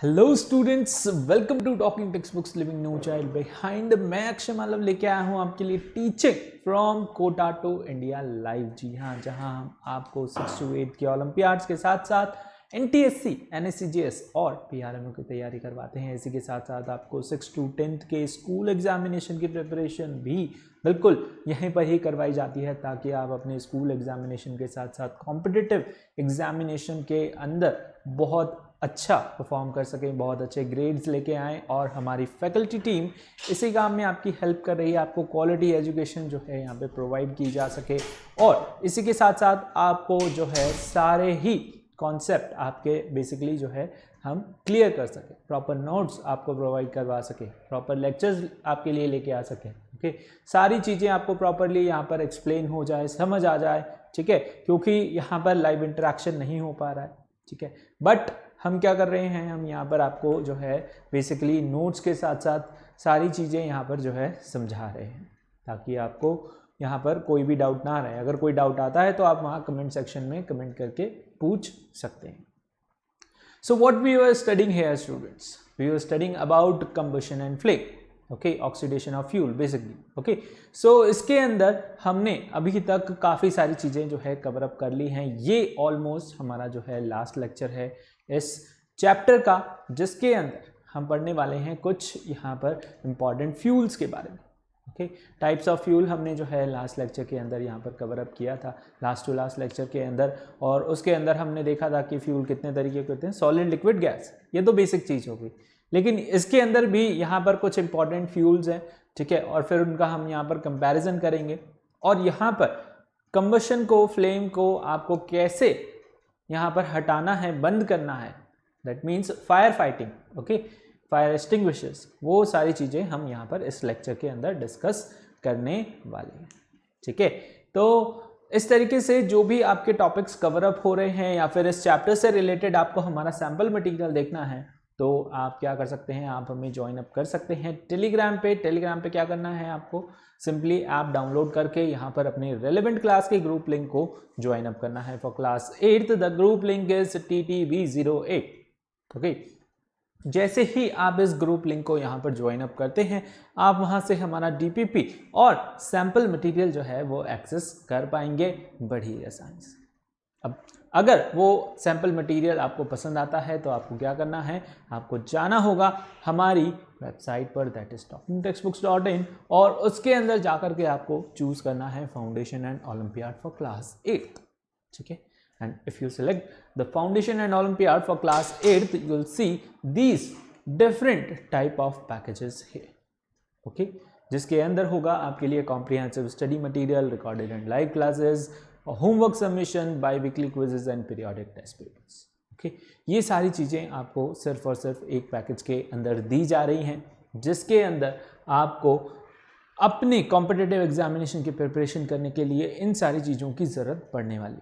Hello students, welcome to talking text books living no child behind. मैं अक्षय मालव लेके आया हूँ आपके लिए teaching from Kota to India live. जी हाँ, जहाँ हम आपको 6 to 8 के ओलंपियाड्स के साथ साथ एनटीएससी, एनएससीजीएस और पीआरएमओ की तैयारी करवाते हैं। इसी के साथ साथ आपको 6 to 10 के स्कूल एग्जामिनेशन की प्रिपरेशन भी बिल्कुल यहीं पर ही करवाई जाती है, ताकि आप अपने स्कूल एग्जामिनेशन के साथ साथ कॉम्पिटिटिव एग्जामिनेशन के अंदर बहुत अच्छा परफॉर्म कर सकें, बहुत अच्छे ग्रेड्स लेके आएँ। और हमारी फैकल्टी टीम इसी काम में आपकी हेल्प कर रही है, आपको क्वालिटी एजुकेशन जो है यहाँ पे प्रोवाइड की जा सके। और इसी के साथ साथ आपको जो है सारे ही कॉन्सेप्ट आपके बेसिकली जो है हम क्लियर कर सकें, प्रॉपर नोट्स आपको प्रोवाइड करवा सकें, प्रॉपर लेक्चर्स आपके लिए लेके आ सकें। ओके, सारी चीज़ें आपको प्रॉपरली यहाँ पर एक्सप्लेन हो जाए, समझ आ जाए। ठीक है, क्योंकि यहाँ पर लाइव इंटरेक्शन नहीं हो पा रहा है। ठीक है, बट हम क्या कर रहे हैं, हम यहाँ पर आपको जो है बेसिकली नोट्स के साथ साथ सारी चीज़ें यहाँ पर जो है समझा रहे हैं, ताकि आपको यहाँ पर कोई भी डाउट ना रहे। अगर कोई डाउट आता है तो आप वहाँ कमेंट सेक्शन में कमेंट करके पूछ सकते हैं। So what we were studying here students, we were studying about combustion and flame, okay, oxidation of fuel basically. Okay, so इसके अंदर हमने अभी तक काफ़ी सारी चीज़ें जो है कवर अप कर ली हैं। ये ऑलमोस्ट हमारा जो है लास्ट लेक्चर है इस चैप्टर का, जिसके अंदर हम पढ़ने वाले हैं कुछ यहाँ पर इंपॉर्टेंट फ्यूल्स के बारे में। ओके, टाइप्स ऑफ फ्यूल हमने जो है लास्ट लेक्चर के अंदर यहाँ पर कवर अप किया था, लास्ट टू लास्ट लेक्चर के अंदर। और उसके अंदर हमने देखा था कि फ्यूल कितने तरीके के होते हैं, सॉलिड, लिक्विड, गैस। ये तो बेसिक चीज़ होगी, लेकिन इसके अंदर भी यहाँ पर कुछ इंपॉर्टेंट फ्यूल्स हैं। ठीक है, और फिर उनका हम यहाँ पर कंपैरिजन करेंगे। और यहाँ पर कंबशन को, फ्लेम को आपको कैसे यहाँ पर हटाना है, बंद करना है, that means fire fighting, okay, fire extinguishers, वो सारी चीज़ें हम यहाँ पर इस लेक्चर के अंदर डिस्कस करने वाले हैं। ठीक है, तो इस तरीके से जो भी आपके टॉपिक्स कवर अप हो रहे हैं या फिर इस चैप्टर से रिलेटेड आपको हमारा सैम्पल मटेरियल देखना है, तो आप क्या कर सकते हैं, आप हमें ज्वाइन अप कर सकते हैं टेलीग्राम पे। टेलीग्राम पे क्या करना है, आपको सिंपली ऐप डाउनलोड करके यहाँ पर अपने रेलेवेंट क्लास के ग्रुप लिंक को ज्वाइन अप करना है। For class 8th the group link is TTV08। Okay, जैसे ही आप इस ग्रुप लिंक को यहाँ पर ज्वाइन अप करते हैं, आप वहाँ से हमारा DPP और सैम्पल मटेरियल जो है वो एक्सेस कर पाएंगे बड़ी आसानी से। अब अगर वो सैम्पल मटेरियल आपको पसंद आता है तो आपको क्या करना है, आपको जाना होगा हमारी वेबसाइट पर, दैट इज talkingtextbooks.in, और उसके अंदर जाकर के आपको चूज करना है foundation and olympiad for class 8th। ठीक है, and if you select the foundation and olympiad for class 8th, you will see these different type of packages here, okay, जिसके अंदर होगा आपके लिए comprehensive study material, recorded and live classes, homework submission, bi-weekly quizzes and periodic test papers। okay, ये सारी चीज़ें आपको सिर्फ और सिर्फ एक पैकेज के अंदर दी जा रही हैं, जिसके अंदर आपको अपनी कॉम्पिटिटिव एग्जामिनेशन की प्रिपरेशन करने के लिए इन सारी चीज़ों की ज़रूरत पड़ने वाली।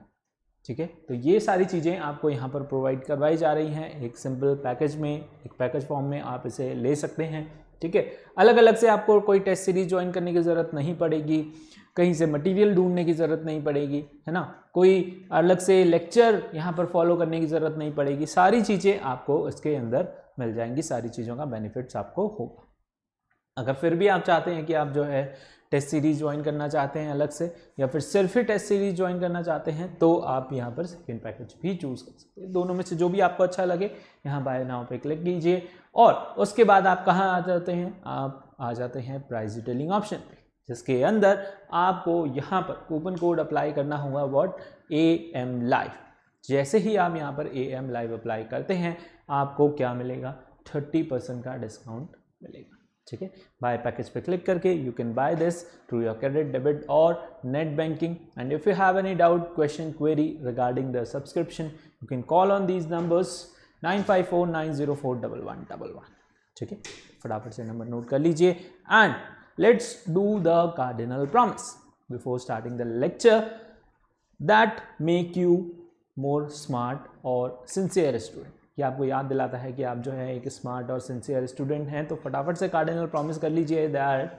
ठीक है, तो ये सारी चीज़ें आपको यहाँ पर प्रोवाइड करवाई जा रही हैं एक सिंपल पैकेज में, एक पैकेज फॉर्म में आप इसे ले सकते हैं। ठीक है, अलग अलग से आपको कोई टेस्ट सीरीज ज्वाइन करने की ज़रूरत नहीं पड़ेगी, कहीं से मटेरियल ढूंढने की ज़रूरत नहीं पड़ेगी, है ना, कोई अलग से लेक्चर यहाँ पर फॉलो करने की ज़रूरत नहीं पड़ेगी। सारी चीज़ें आपको इसके अंदर मिल जाएंगी, सारी चीज़ों का बेनिफिट्स आपको होगा। अगर फिर भी आप चाहते हैं कि आप जो है टेस्ट सीरीज ज्वाइन करना चाहते हैं अलग से, या फिर सिर्फ ही टेस्ट सीरीज ज्वाइन करना चाहते हैं, तो आप यहाँ पर सेकेंड पैकेज भी चूज कर सकते हैं। दोनों में से जो भी आपको अच्छा लगे, यहाँ बाय नाउ पे क्लिक कीजिए और उसके बाद आप कहाँ आ जाते हैं, आप आ जाते हैं प्राइस डिटेलिंग ऑप्शन पे, जिसके अंदर आपको यहाँ पर कूपन कोड अप्लाई करना होगा, व्हाट, AM Live। जैसे ही आप यहाँ पर AM Live अप्लाई करते हैं, आपको क्या मिलेगा, 30% का डिस्काउंट मिलेगा। ठीक है, बाय पैकेज पे क्लिक करके you can buy this through your credit, debit और net banking. And if you have any doubt, question, query regarding the subscription, you can call on these numbers 9549041111। ठीक है, फटाफट से नंबर नोट कर लीजिए। And let's do the cardinal promise before starting the lecture that make you more smart और sincere student. कि आपको याद दिलाता है कि आप जो है एक स्मार्ट और सिंसियर स्टूडेंट हैं। तो फटाफट से कार्डिनल प्रॉमिस कर लीजिए that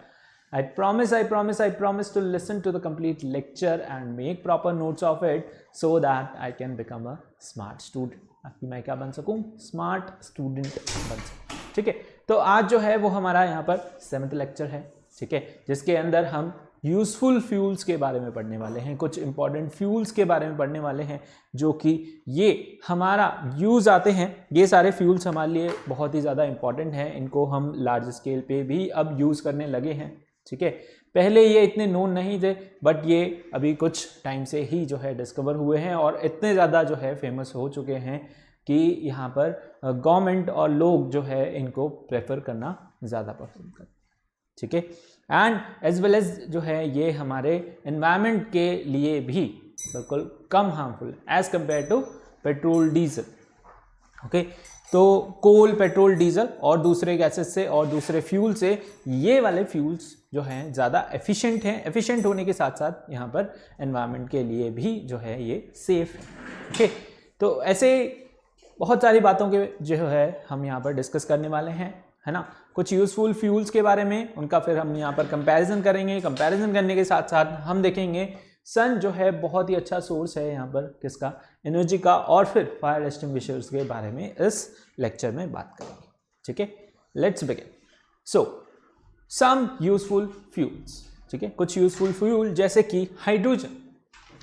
I promise to listen to the complete lecture and make proper notes of it so that I can become a smart student. ताकि मैं क्या बन सकूं? स्मार्ट स्टूडेंट बन सकूं. ठीक है, तो आज जो है वो हमारा यहाँ पर 7th लेक्चर है. ठीक है, जिसके अंदर हम यूजफुल फ्यूल्स के बारे में पढ़ने वाले हैं, कुछ इंपॉर्टेंट फ्यूल्स के बारे में पढ़ने वाले हैं जो कि ये हमारा यूज़ आते हैं. ये सारे फ्यूल्स हमारे लिए बहुत ही ज़्यादा इंपॉर्टेंट हैं, इनको हम लार्ज स्केल पे भी अब यूज़ करने लगे हैं. ठीक है, पहले ये इतने नोन नहीं थे, बट ये अभी कुछ टाइम से ही जो है डिस्कवर हुए हैं और इतने ज़्यादा जो है फेमस हो चुके हैं कि यहाँ पर गवर्नमेंट और लोग जो है इनको प्रेफर करना ज़्यादा पसंद करते हैं. ठीक है, एंड एज वेल एज जो है ये हमारे एनवायरनमेंट के लिए भी बिल्कुल कम harmful as compared to petrol diesel. Okay, तो कोल, पेट्रोल, डीजल और दूसरे गैसेस से और दूसरे फ्यूल से ये वाले फ्यूल्स जो हैं ज़्यादा एफिशिएंट हैं. एफिशिएंट होने के साथ साथ यहाँ पर एनवायरनमेंट के लिए भी जो है ये सेफ है. ओके, तो ऐसे बहुत सारी बातों के जो है हम यहाँ पर डिस्कस करने वाले हैं, है ना. कुछ यूजफुल फ्यूल्स के बारे में, उनका फिर हम यहाँ पर कंपैरिजन करेंगे. कंपैरिजन करने के साथ साथ हम देखेंगे सन जो है बहुत ही अच्छा सोर्स है यहाँ पर किसका, एनर्जी का, और फिर फायर एक्सटिंग्विशर्स के बारे में इस लेक्चर में बात करेंगे. ठीक है, let's begin. So some useful fuels. ठीक है, कुछ यूजफुल फ्यूल जैसे कि हाइड्रोजन.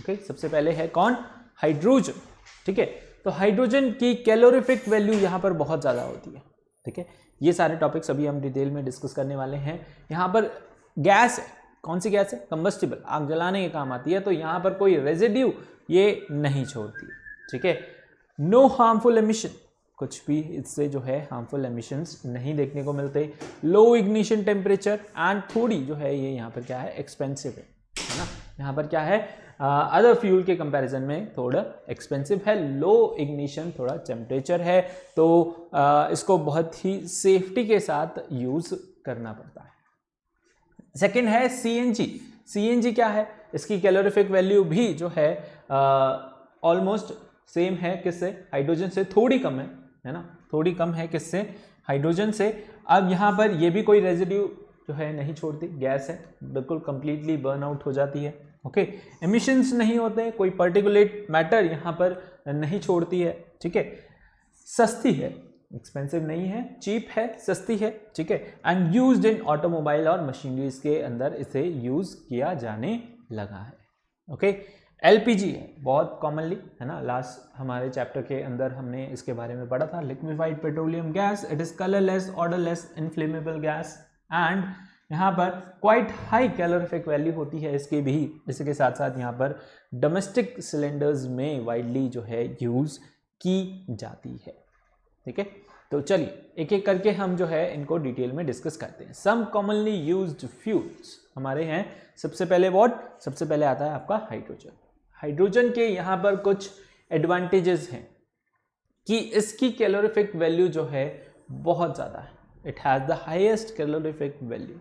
ओके, सबसे पहले है कौन, हाइड्रोजन. ठीक है, तो हाइड्रोजन की कैलोरीफिक वैल्यू यहाँ पर बहुत ज़्यादा होती है. ठीक है, ये सारे टॉपिक्स अभी हम डिटेल में डिस्कस करने वाले हैं. यहाँ पर गैस है, कौन सी गैस है, कंबस्टिबल, आग जलाने के काम आती है, तो यहाँ पर कोई रेजिड्यू ये नहीं छोड़ती. ठीक है, नो हार्मफुल एमिशन, कुछ भी इससे जो है हार्मफुल एमिशंस नहीं देखने को मिलते. लो इग्निशन टेम्परेचर एंड थोड़ी जो है ये यहाँ पर क्या है, एक्सपेंसिव है ना. यहाँ पर क्या है, अदर फ्यूल के कंपैरिजन में थोड़ा एक्सपेंसिव है. लो इग्निशन, थोड़ा टेम्परेचर है, तो इसको बहुत ही सेफ्टी के साथ यूज़ करना पड़ता है. सेकंड है सीएनजी. सीएनजी क्या है, इसकी कैलोरीफिक वैल्यू भी जो है ऑलमोस्ट सेम है किससे, हाइड्रोजन से, थोड़ी कम है ना, थोड़ी कम है किससे, हाइड्रोजन से. अब यहाँ पर ये भी कोई रेजिड्यू जो है नहीं छोड़ती, गैस है, बिल्कुल कंप्लीटली बर्न आउट हो जाती है. ओके, एमिशंस नहीं होते, कोई पर्टिकुलेट मैटर यहाँ पर नहीं छोड़ती है. ठीक है, सस्ती है, एक्सपेंसिव नहीं है, चीप है, सस्ती है. ठीक है, एंड यूज्ड इन ऑटोमोबाइल और मशीनरीज के अंदर इसे यूज किया जाने लगा है. ओके, एलपीजी है बहुत कॉमनली, है ना. लास्ट हमारे चैप्टर के अंदर हमने इसके बारे में पढ़ा था. Liquefied petroleum gas, it is colourless, odourless, inflammable gas and यहाँ पर क्वाइट हाई कैलोरीफिक वैल्यू होती है इसकी भी. इसके साथ साथ यहाँ पर डोमेस्टिक सिलेंडर्स में वाइडली जो है यूज़ की जाती है. ठीक है, तो चलिए एक एक करके हम जो है इनको डिटेल में डिस्कस करते हैं. सम कॉमनली यूज्ड फ्यूल्स हमारे हैं. सबसे पहले सबसे पहले आता है आपका हाइड्रोजन. हाइड्रोजन के यहाँ पर कुछ एडवांटेजेस हैं कि इसकी कैलोरीफिक वैल्यू जो है बहुत ज़्यादा है. It has the highest calorific value.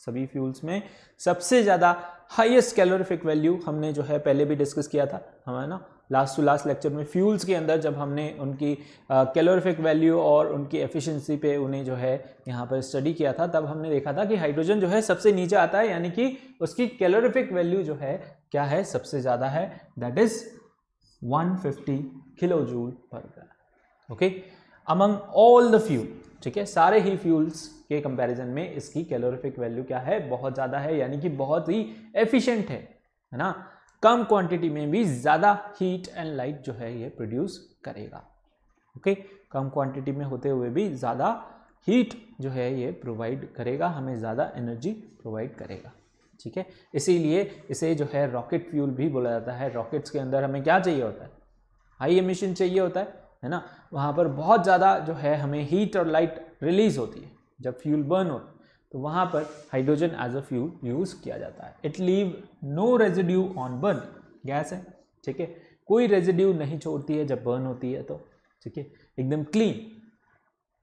सभी फ्यूल्स में सबसे ज़्यादा हाईएस्ट कैलोरीफिक वैल्यू हमने जो है पहले भी डिस्कस किया था हमारा ना, लास्ट टू लास्ट लेक्चर में फ्यूल्स के अंदर, जब हमने उनकी कैलोरीफिक वैल्यू और उनकी एफिशिएंसी पे उन्हें जो है यहाँ पर स्टडी किया था, तब हमने देखा था कि हाइड्रोजन जो है सबसे नीचे आता है, यानी कि उसकी कैलोरीफिक वैल्यू जो है क्या है, सबसे ज़्यादा है, दैट इज 150 किलो जूल पर ग्राम. Okay, among all the fuel. ठीक है, सारे ही फ्यूल्स के कंपैरिजन में इसकी कैलोरीफिक वैल्यू क्या है, बहुत ज़्यादा है, यानी कि बहुत ही एफिशिएंट है ना. कम क्वांटिटी में भी ज़्यादा हीट एंड लाइट जो है ये प्रोड्यूस करेगा. ओके, कम क्वांटिटी में होते हुए भी ज़्यादा हीट जो है ये प्रोवाइड करेगा, हमें ज़्यादा एनर्जी प्रोवाइड करेगा. ठीक है, इसीलिए इसे जो है रॉकेट फ्यूल भी बोला जाता है. रॉकेट्स के अंदर हमें क्या चाहिए होता है, हाई एमिशन चाहिए होता है ना. वहाँ पर बहुत ज़्यादा जो है हमें हीट और लाइट रिलीज होती है जब फ्यूल बर्न होता है, तो वहाँ पर hydrogen as a fuel use किया जाता है. It leave no residue on burn. Gas है, ठीक है, कोई रेजिड्यू नहीं छोड़ती है जब बर्न होती है तो. ठीक है, एकदम क्लीन.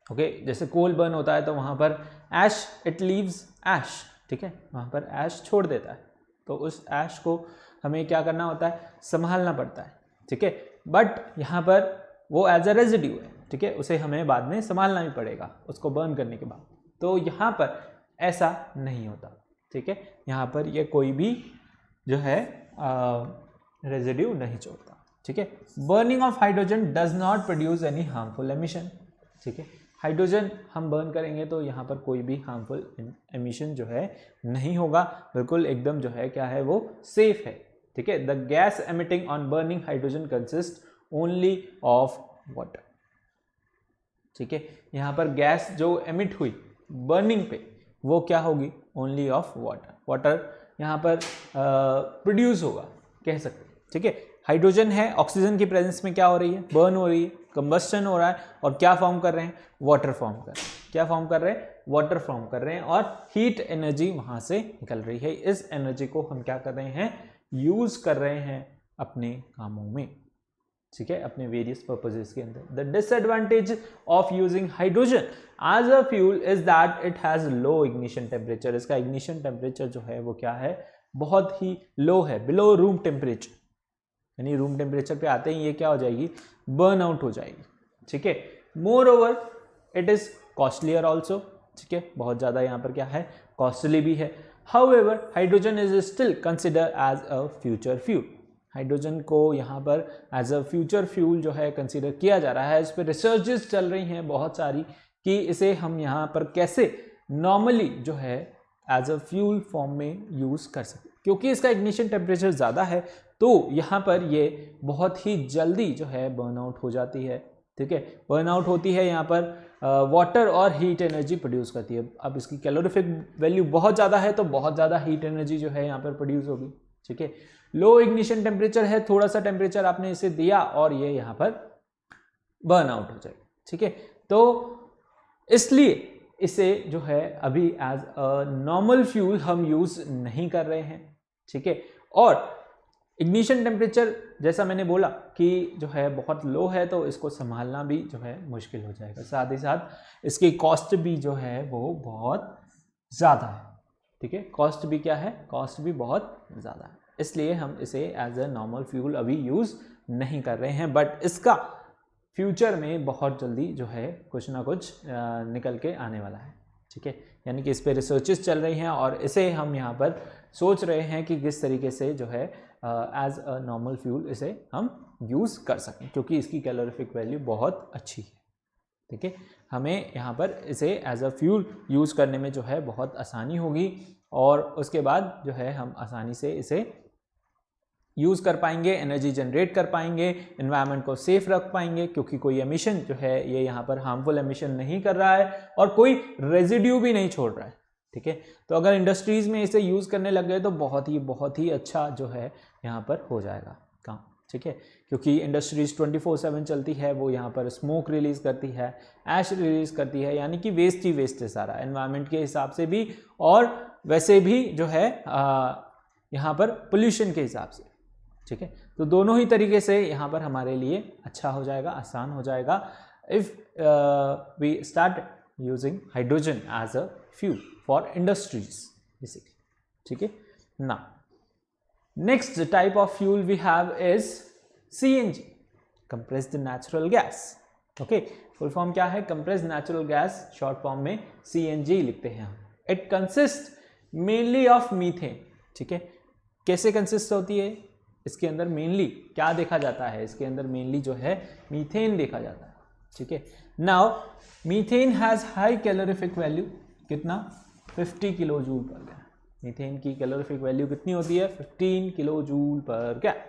ओके, जैसे कोल बर्न होता है तो वहाँ पर ऐश, इट लीव्स ऐश. ठीक है, वहाँ पर ऐश छोड़ देता है, तो उस ऐश को हमें क्या करना होता है, संभालना पड़ता है. ठीक है, बट यहाँ पर वो एज अ रेजिड्यू है. ठीक है, उसे हमें बाद में संभालना भी पड़ेगा उसको बर्न करने के बाद. तो यहाँ पर ऐसा नहीं होता. ठीक है, यहाँ पर ये कोई भी जो है रेजिड्यू नहीं छोड़ता। ठीक है, burning of hydrogen does not produce any harmful emission. ठीक है, हाइड्रोजन हम बर्न करेंगे तो यहाँ पर कोई भी हार्मफुल एमिशन जो है नहीं होगा, बिल्कुल एकदम जो है क्या है वो सेफ है। ठीक है, the gas emitting on burning hydrogen consist only of water. ठीक है, यहाँ पर गैस जो एमिट हुई बर्निंग पे वो क्या होगी, ओनली ऑफ वाटर। वाटर यहाँ पर प्रोड्यूस होगा कह सकते हैं। ठीक है, हाइड्रोजन है, ऑक्सीजन की प्रेजेंस में क्या हो रही है, बर्न हो रही है, कंबस्टन हो रहा है, और क्या फॉर्म कर रहे हैं, वाटर फॉर्म कर रहे हैं। क्या फॉर्म कर रहे हैं, वाटर फॉर्म कर रहे हैं, और हीट एनर्जी वहां से निकल रही है। इस एनर्जी को हम क्या कर रहे हैं, यूज कर रहे हैं अपने कामों में। ठीक है, अपने वेरियस पर्पसेस के अंदर। The disadvantage of using hydrogen as a fuel is that it has low ignition temperature. इसका इग्निशन टेम्परेचर जो है वो क्या है, बहुत ही लो है, बिलो रूम टेम्परेचर, यानी रूम टेम्परेचर पे आते ही ये क्या हो जाएगी, बर्न आउट हो जाएगी। ठीक है, more over it is costlier also. ठीक है, बहुत ज़्यादा यहाँ पर क्या है, कॉस्टली भी है। However hydrogen is still consider as a future fuel. Hydrogen को यहाँ पर एज अ फ्यूचर फ्यूल जो है कंसिडर किया जा रहा है। इस पर रिसर्चेस चल रही हैं बहुत सारी कि इसे हम यहाँ पर कैसे नॉर्मली जो है एज अ फ्यूल फॉर्म में यूज़ कर सकते, क्योंकि इसका इग्निशन टेम्परेचर ज़्यादा है तो यहाँ पर ये बहुत ही जल्दी जो है बर्नआउट हो जाती है। ठीक है, बर्नआउट होती है, यहाँ पर वाटर और हीट एनर्जी प्रोड्यूस करती है। अब इसकी कैलोरीफिक वैल्यू बहुत ज़्यादा है तो बहुत ज़्यादा हीट एनर्जी जो है यहाँ पर प्रोड्यूस होगी। ठीक है, लो इग्निशन टेम्परेचर है, थोड़ा सा टेम्परेचर आपने इसे दिया और ये यहाँ पर बर्नआउट हो जाएगी। ठीक है, तो इसलिए इसे जो है अभी एज अ नॉर्मल फ्यूल हम यूज़ नहीं कर रहे हैं। ठीक है, और इग्निशन टेम्परेचर जैसा मैंने बोला कि जो है बहुत लो है तो इसको संभालना भी जो है मुश्किल हो जाएगा। साथ ही साथ इसकी कॉस्ट भी जो है वो बहुत ज़्यादा है। ठीक है, कॉस्ट भी क्या है, कॉस्ट भी बहुत ज़्यादा है, इसलिए हम इसे एज अ नॉर्मल फ्यूल अभी यूज़ नहीं कर रहे हैं। बट इसका फ्यूचर में बहुत जल्दी जो है कुछ ना कुछ निकल के आने वाला है। ठीक है, यानी कि इस पे रिसर्चेस चल रही हैं और इसे हम यहाँ पर सोच रहे हैं कि किस तरीके से जो है एज अ नॉर्मल फ्यूल इसे हम यूज़ कर सकें, क्योंकि इसकी कैलोरीफिक वैल्यू बहुत अच्छी है। ठीक है, हमें यहाँ पर इसे एज अ फ्यूल यूज़ करने में जो है बहुत आसानी होगी और उसके बाद जो है हम आसानी से इसे यूज़ कर पाएंगे, एनर्जी जनरेट कर पाएंगे, एनवायरनमेंट को सेफ रख पाएंगे, क्योंकि कोई एमिशन जो है ये यहाँ पर हार्मफुल एमिशन नहीं कर रहा है और कोई रेजिड्यू भी नहीं छोड़ रहा है। ठीक है, तो अगर इंडस्ट्रीज़ में इसे यूज़ करने लग गए तो बहुत ही अच्छा जो है यहाँ पर हो जाएगा काम। ठीक है, क्योंकि इंडस्ट्रीज़ 24/7 चलती है, वो यहाँ पर स्मोक रिलीज़ करती है, ऐश रिलीज़ करती है, यानी कि वेस्ट ही वेस्ट है सारा, एनवायरनमेंट के हिसाब से भी और वैसे भी जो है यहाँ पर पोल्यूशन के हिसाब से। ठीक है, तो दोनों ही तरीके से यहाँ पर हमारे लिए अच्छा हो जाएगा, आसान हो जाएगा if we start using hydrogen as a fuel for industries basically. ठीक है, ना next type of fuel we have is CNG, compressed natural gas. Okay, full form क्या है, compressed natural gas, short form में CNG लिखते हैं हम। It consist mainly of methane. ठीक है, कैसे कंसिस्ट होती है, इसके अंदर मेनली क्या देखा जाता है, इसके अंदर मेनली जो है मीथेन देखा जाता है। ठीक है, now methane has high calorific value, कितना, 50 kilojoule per gas. Methane की कैलोरीफिक वैल्यू कितनी होती है, 15 kilojoule per gas.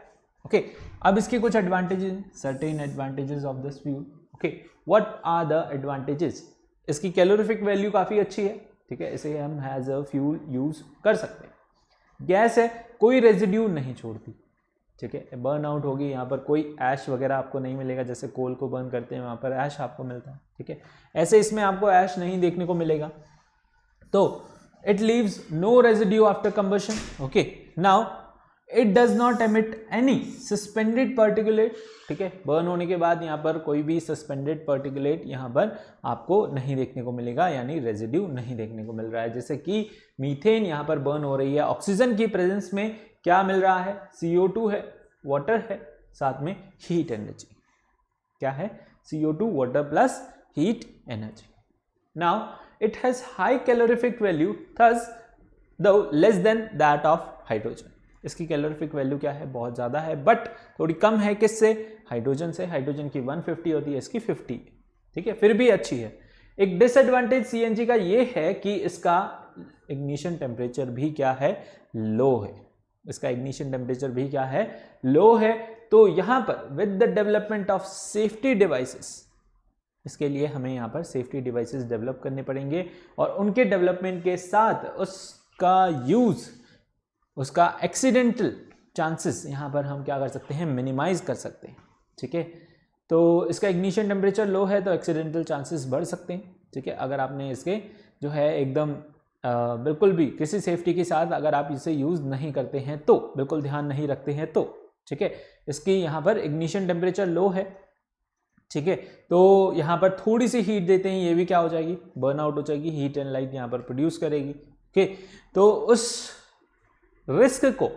Okay, अब इसके कुछ advantages, certain advantages of this fuel. Okay, what are the advantages, इसकी कैलोरीफिक वैल्यू काफ़ी अच्छी है। ठीक है, इसे हम एज अ फ्यूल यूज़ कर सकते हैं। गैस है, कोई रेजिड्यू नहीं छोड़ती। ठीक है, बर्न आउट होगी, यहाँ पर कोई ऐश वगैरह आपको नहीं मिलेगा, जैसे कोल को बर्न करते हैं वहाँ पर ऐश आपको मिलता है। ठीक है, ऐसे इसमें आपको ऐश नहीं देखने को मिलेगा। तो it leaves no residue after combustion. Okay, now it does not emit any suspended particulate. ठीक है, बर्न होने के बाद यहाँ पर कोई भी सस्पेंडेड पार्टिकुलेट यहाँ पर आपको नहीं देखने को मिलेगा, यानी रेजिड्यू नहीं देखने को मिल रहा है। जैसे कि मीथेन यहाँ पर बर्न हो रही है, ऑक्सीजन की प्रेजेंस में क्या मिल रहा है, CO2 है, वाटर है, साथ में हीट एनर्जी। क्या है, CO2 water plus heat energy. Now it has high calorific value, thus though less than that of hydrogen. इसकी कैलोरीफिक वैल्यू क्या है, बहुत ज़्यादा है, बट थोड़ी कम है किससे, हाइड्रोजन से। हाइड्रोजन की 150 होती है, इसकी 50, ठीक है, फिर भी अच्छी है। एक डिसएडवांटेज सीएनजी का ये है कि इसका इग्निशन टेम्परेचर भी क्या है, लो है। इसका इग्निशन टेम्परेचर भी क्या है, लो है। तो यहां पर with the development of safety devices, इसके लिए हमें यहां पर सेफ्टी डिवाइसेस डेवलप करने पड़ेंगे, और उनके डेवलपमेंट के साथ उसका यूज, उसका एक्सीडेंटल चांसेस यहां पर हम क्या कर सकते हैं, मिनिमाइज कर सकते हैं, ठीक है। तो इसका इग्निशन टेम्परेचर लो है तो एक्सीडेंटल चांसेस बढ़ सकते हैं, ठीक है। अगर आपने इसके जो है एकदम बिल्कुल भी किसी सेफ्टी के साथ अगर आप इसे यूज़ नहीं करते हैं तो, बिल्कुल ध्यान नहीं रखते हैं तो, ठीक है, इसकी यहाँ पर इग्निशन टेम्परेचर लो है, ठीक है। तो यहाँ पर थोड़ी सी हीट देते हैं, ये भी क्या हो जाएगी, बर्न आउट हो जाएगी, हीट एंड लाइट यहाँ पर प्रोड्यूस करेगी, ओके। तो उस रिस्क को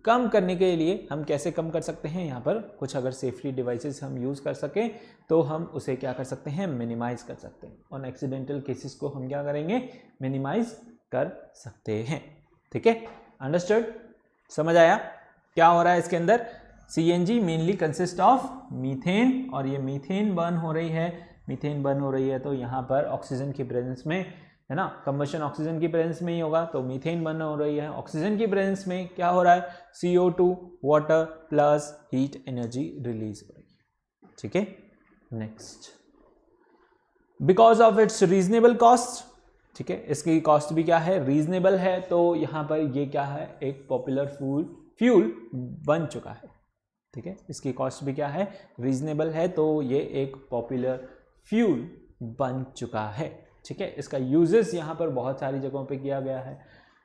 कम करने के लिए हम कैसे कम कर सकते हैं, यहाँ पर कुछ अगर सेफ्टी डिवाइसेस हम यूज़ कर सकें तो हम उसे क्या कर सकते हैं, मिनिमाइज कर सकते हैं। और एक्सीडेंटल केसेस को हम क्या करेंगे, मिनिमाइज कर सकते हैं, ठीक है। अंडरस्टूड, समझ आया क्या हो रहा है इसके अंदर। CNG mainly consist of methane, और ये मीथेन बर्न हो रही है, मीथेन बर्न हो रही है तो यहाँ पर ऑक्सीजन की प्रेजेंस में, है ना, कंबशन ऑक्सीजन की प्रेजेंस में ही होगा, तो मीथेन बर्न हो रही है। ऑक्सीजन की प्रेजेंस में क्या हो रहा है, CO2 water plus heat energy release हो रही है, ठीक है। Next, because of its reasonable cost, ठीक है, इसकी कॉस्ट भी क्या है, रीजनेबल है, तो यहाँ पर ये क्या है, एक पॉपुलर फ्यूल बन चुका है, ठीक है। इसकी कॉस्ट भी क्या है, रीजनेबल है, तो ये एक पॉपुलर फ्यूल बन चुका है, ठीक है। इसका यूजेस यहाँ पर बहुत सारी जगहों पे किया गया है,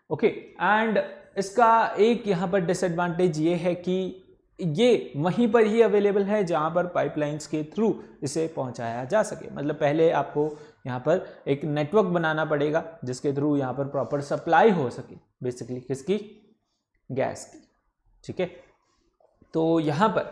ओके। एंड इसका एक यहाँ पर डिसएडवांटेज ये है कि ये वहीं पर ही अवेलेबल है जहाँ पर पाइपलाइंस के थ्रू इसे पहुँचाया जा सके। मतलब पहले आपको यहाँ पर एक नेटवर्क बनाना पड़ेगा जिसके थ्रू यहाँ पर प्रॉपर सप्लाई हो सके, बेसिकली किसकी, गैस की, ठीक है। तो यहाँ पर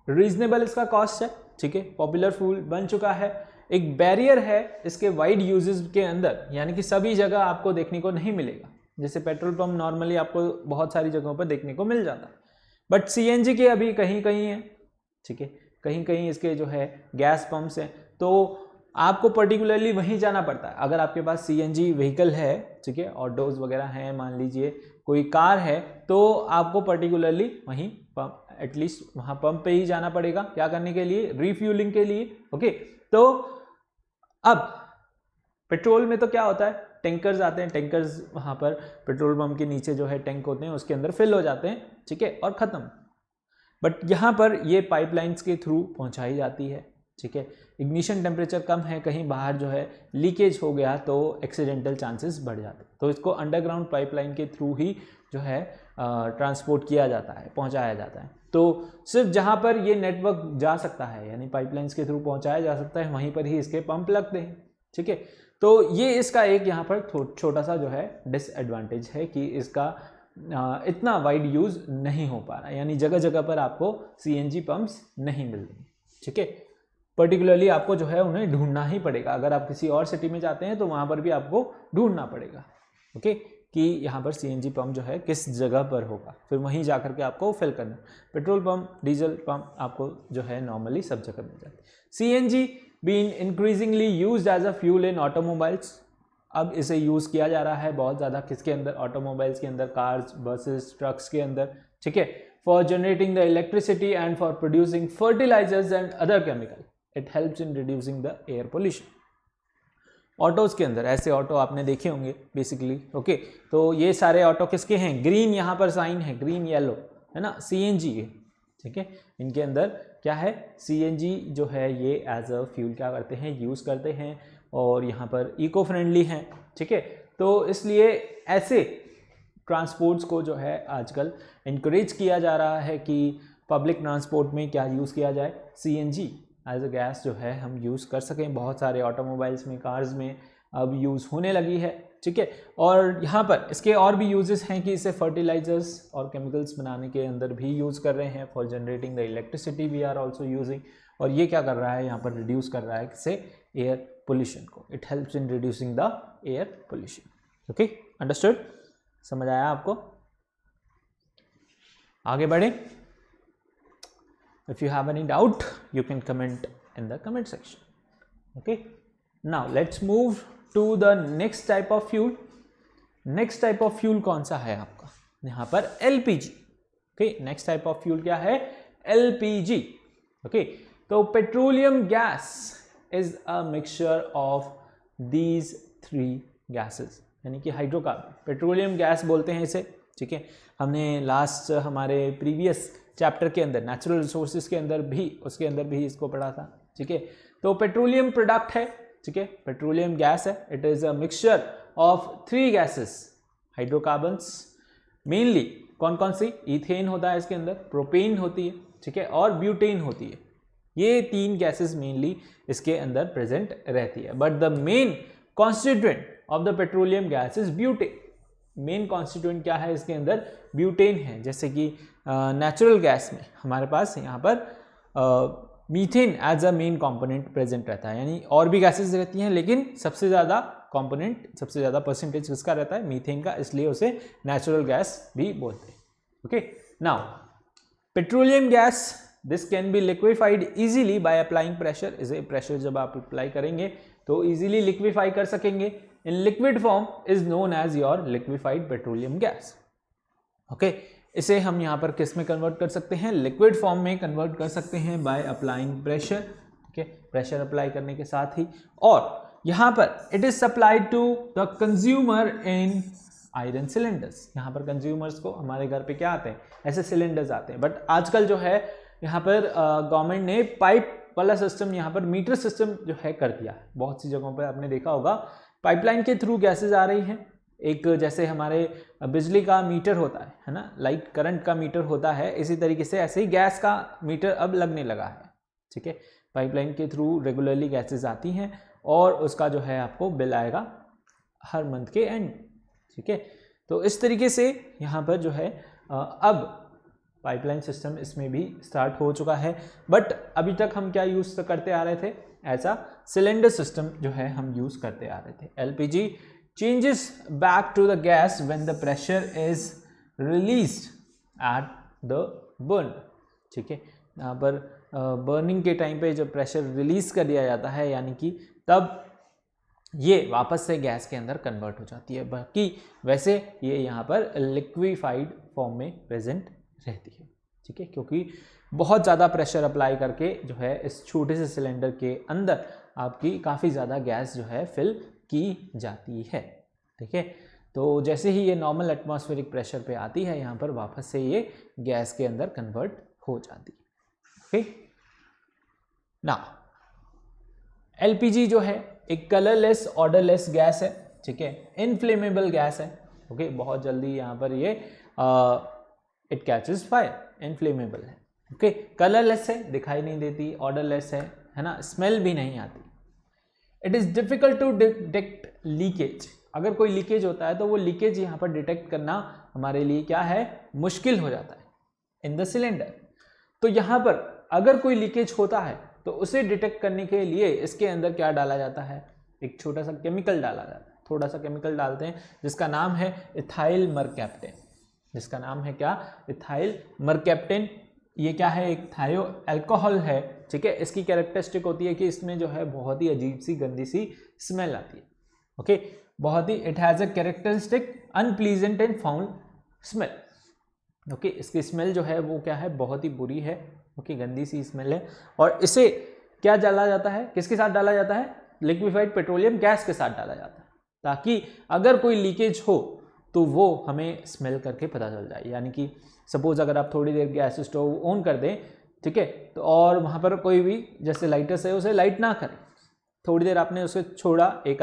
रीजनेबल इसका कॉस्ट है, ठीक है, पॉपुलर फ्यूल बन चुका है। एक बैरियर है इसके वाइड यूजेस के अंदर, यानी कि सभी जगह आपको देखने को नहीं मिलेगा। जैसे पेट्रोल पंप नॉर्मली आपको बहुत सारी जगहों पर देखने को मिल जाता है, बट सीएनजी के अभी कहीं कहीं है, ठीक है, कहीं कहीं इसके जो है गैस पंप्स हैं, तो आपको पर्टिकुलरली वहीं जाना पड़ता है। अगर आपके पास सीएनजी व्हीकल है, ठीक है, ऑटोज वगैरह हैं, मान लीजिए कोई कार है, तो आपको पर्टिकुलरली वहीं पंप, एटलीस्ट वहाँ पंप पे ही जाना पड़ेगा, क्या करने के लिए, रिफ्यूलिंग के लिए, ओके। तो अब पेट्रोल में तो क्या होता है, टैंकर्स आते हैं, टैंकर्स वहाँ पर पेट्रोल पंप के नीचे जो है टैंक होते हैं, उसके अंदर फिल हो जाते हैं, ठीक है, और ख़त्म। बट यहाँ पर ये पाइपलाइंस के थ्रू पहुँचाई जाती है, ठीक है। इग्निशन टेम्परेचर कम है, कहीं बाहर जो है लीकेज हो गया तो एक्सीडेंटल चांसेस बढ़ जाते हैं, तो इसको अंडरग्राउंड पाइपलाइन के थ्रू ही जो है ट्रांसपोर्ट किया जाता है, पहुँचाया जाता है। तो सिर्फ जहाँ पर ये नेटवर्क जा सकता है, यानी पाइपलाइंस के थ्रू पहुँचाया जा सकता है, वहीं पर ही इसके पंप लगते हैं, ठीक है। तो ये इसका एक यहाँ पर छोटा सा जो है डिसएडवांटेज है कि इसका इतना वाइड यूज़ नहीं हो पा रहा, यानी जगह जगह पर आपको सीएनजी पंप्स नहीं मिल रही, ठीक है। पर्टिकुलरली आपको जो है उन्हें ढूंढना ही पड़ेगा। अगर आप किसी और सिटी में जाते हैं तो वहाँ पर भी आपको ढूंढना पड़ेगा, ओके, कि यहाँ पर सीएनजी पंप जो है किस जगह पर होगा, फिर वहीं जा करके आपको फिल करना। पेट्रोल पंप, डीजल पंप आपको जो है नॉर्मली सब जगह मिल जाते हैं। CNG been increasingly used as a fuel in automobiles, अब इसे यूज़ किया जा रहा है बहुत ज़्यादा, किसके अंदर, ऑटोमोबाइल्स के अंदर, कार्स, बसेस, ट्रक्स के अंदर, ठीक है, for generating the electricity and for producing fertilisers and other chemical. It helps in reducing the air pollution. Autos के अंदर ऐसे ऑटो आपने देखे होंगे बेसिकली, ओके। तो ये सारे ऑटो किसके हैं, ग्रीन यहाँ पर साइन है, ग्रीन येलो, है ना, सीएनजी है, ठीक है। इनके अंदर क्या है, सीएनजी जो है ये एज अ फ्यूल क्या करते हैं, यूज़ करते हैं, और यहाँ पर इको फ्रेंडली हैं, ठीक है। तो इसलिए ऐसे ट्रांसपोर्ट्स को जो है आजकल इनकरेज किया जा रहा है कि पब्लिक ट्रांसपोर्ट में क्या यूज़ किया जाए, सीएनजी एज अ गैस जो है हम यूज़ कर सकें। बहुत सारे ऑटोमोबाइल्स में, कार्स में अब यूज़ होने लगी है, ठीक है। और यहाँ पर इसके और भी यूजेस हैं कि इसे फर्टिलाइजर्स और केमिकल्स बनाने के अंदर भी यूज़ कर रहे हैं, for generating the electricity we are also using. और ये क्या कर रहा है, यहाँ पर रिड्यूस कर रहा है किसे, एयर पोल्यूशन को। It helps in reducing the air pollution, okay, understood, समझ आया आपको? आगे बढ़े. If you have any doubt, you can comment in the comment section. Okay. Now let's move to the next type of fuel. Next type of fuel कौन सा है आपका? यहाँ पर LPG. Okay. Next type of fuel क्या है? LPG. Okay. तो petroleum gas is a mixture of these three gases. यानी कि हाइड्रोकार्बन, पेट्रोलियम गैस बोलते हैं इसे. ठीक है, हमने लास्ट हमारे प्रीवियस चैप्टर के अंदर नेचुरल रिसोर्सेज के अंदर भी, उसके अंदर भी इसको पढ़ा था. ठीक है, तो पेट्रोलियम प्रोडक्ट है. ठीक है, पेट्रोलियम गैस है. It is a mixture of three gases, hydrocarbons. Mainly कौन कौन सी? इथेन होता है इसके अंदर, प्रोपेन होती है. ठीक है, और ब्यूटेन होती है. ये तीन गैसेस मेनली इसके अंदर प्रेजेंट रहती है. But the main constituent of the petroleum gas is butane. Main constituent क्या है इसके अंदर? ब्यूटेन है. जैसे कि नेचुरल गैस में हमारे पास यहाँ पर methane as a main component present रहता है, यानी और भी गैसेस रहती हैं लेकिन सबसे ज़्यादा कंपोनेंट, सबसे ज़्यादा परसेंटेज किसका रहता है? मीथेन का, इसलिए उसे नेचुरल गैस भी बोलते हैं. Okay, now petroleum gas, this can be liquefied easily by applying pressure. इसे प्रेशर जब आप अप्लाई करेंगे तो इजीली लिक्विफाई कर सकेंगे. In liquid form is known as your liquefied petroleum gas. Okay, इसे हम यहाँ पर किस में कन्वर्ट कर सकते हैं? लिक्विड फॉर्म में कन्वर्ट कर सकते हैं बाय अप्लाइंग प्रेशर. ठीक है, प्रेशर अप्लाई करने के साथ ही. और यहाँ पर it is supplied to the consumer in iron cylinders. यहाँ पर कंज्यूमर्स को हमारे घर पे क्या आते हैं? ऐसे सिलेंडर्स आते हैं. बट आजकल जो है यहाँ पर गवर्नमेंट ने पाइप वाला सिस्टम, यहाँ पर मीटर सिस्टम जो है कर दिया है. बहुत सी जगहों पर आपने देखा होगा पाइपलाइन के थ्रू गैसेज आ रही हैं. एक जैसे हमारे बिजली का मीटर होता है ना, लाइट करंट का मीटर होता है, इसी तरीके से ऐसे ही गैस का मीटर अब लगने लगा है. ठीक है, पाइपलाइन के थ्रू रेगुलरली गैसेज आती हैं और उसका जो है आपको बिल आएगा हर मंथ के एंड. ठीक है, तो इस तरीके से यहाँ पर जो है अब पाइपलाइन सिस्टम इसमें भी स्टार्ट हो चुका है. बट अभी तक हम क्या यूज़ करते आ रहे थे? ऐसा सिलेंडर सिस्टम जो है हम यूज़ करते आ रहे थे. LPG changes back to the gas when the pressure is released at the burn. ठीक है, यहाँ पर बर्निंग के टाइम पे जब प्रेशर रिलीज कर दिया जाता है, यानी कि तब ये वापस से गैस के अंदर कन्वर्ट हो जाती है. बाकी वैसे ये यहाँ पर लिक्विफाइड फॉर्म में प्रेजेंट रहती है. ठीक है, क्योंकि बहुत ज़्यादा प्रेशर अप्लाई करके जो है इस छोटे से सिलेंडर के अंदर आपकी काफ़ी ज़्यादा गैस जो है फिल की जाती है. ठीक है, तो जैसे ही ये नॉर्मल एटमॉस्फेरिक प्रेशर पे आती है, यहाँ पर वापस से ये गैस के अंदर कन्वर्ट हो जाती है. ओके, ना एलपीजी जो है एक कलरलेस ऑर्डरलेस गैस है. ठीक है, इनफ्लेमेबल गैस है. ओके, बहुत जल्दी यहाँ पर ये इट कैचेस फायर, इनफ्लेमेबल है. ओके, कलरलेस है, दिखाई नहीं देती, ऑर्डरलेस है ना, स्मेल भी नहीं आती. It is difficult to detect leakage. अगर कोई लीकेज होता है तो वो लीकेज यहाँ पर डिटेक्ट करना हमारे लिए क्या है? मुश्किल हो जाता है इन द सिलेंडर. तो यहाँ पर अगर कोई लीकेज होता है तो उसे डिटेक्ट करने के लिए इसके अंदर क्या डाला जाता है? एक छोटा सा केमिकल डाला जाता है. थोड़ा सा केमिकल डालते हैं जिसका नाम है इथाइल मरकैप्टेन. जिसका नाम है क्या? इथाइल मरकैप्टेन. ये क्या है? एक थायो अल्कोहल है. ठीक है, इसकी कैरेक्टरिस्टिक होती है कि इसमें जो है बहुत ही अजीब सी गंदी सी स्मेल आती है. ओके, बहुत ही it has a characteristic unpleasant and foul smell. Okay, इसकी स्मेल जो है वो क्या है? बहुत ही बुरी है. ओके, गंदी सी स्मेल है. और इसे क्या डाला जाता है? किसके साथ डाला जाता है? लिक्विफाइड पेट्रोलियम गैस के साथ डाला जाता है, ताकि अगर कोई लीकेज हो तो वो हमें स्मेल करके पता चल जाए. यानी कि सपोज अगर आप थोड़ी देर गैस स्टोव ऑन कर दें, ठीक है, तो और वहाँ पर कोई भी जैसे लाइटर्स है उसे लाइट ना करें, थोड़ी देर आपने उसे छोड़ा एक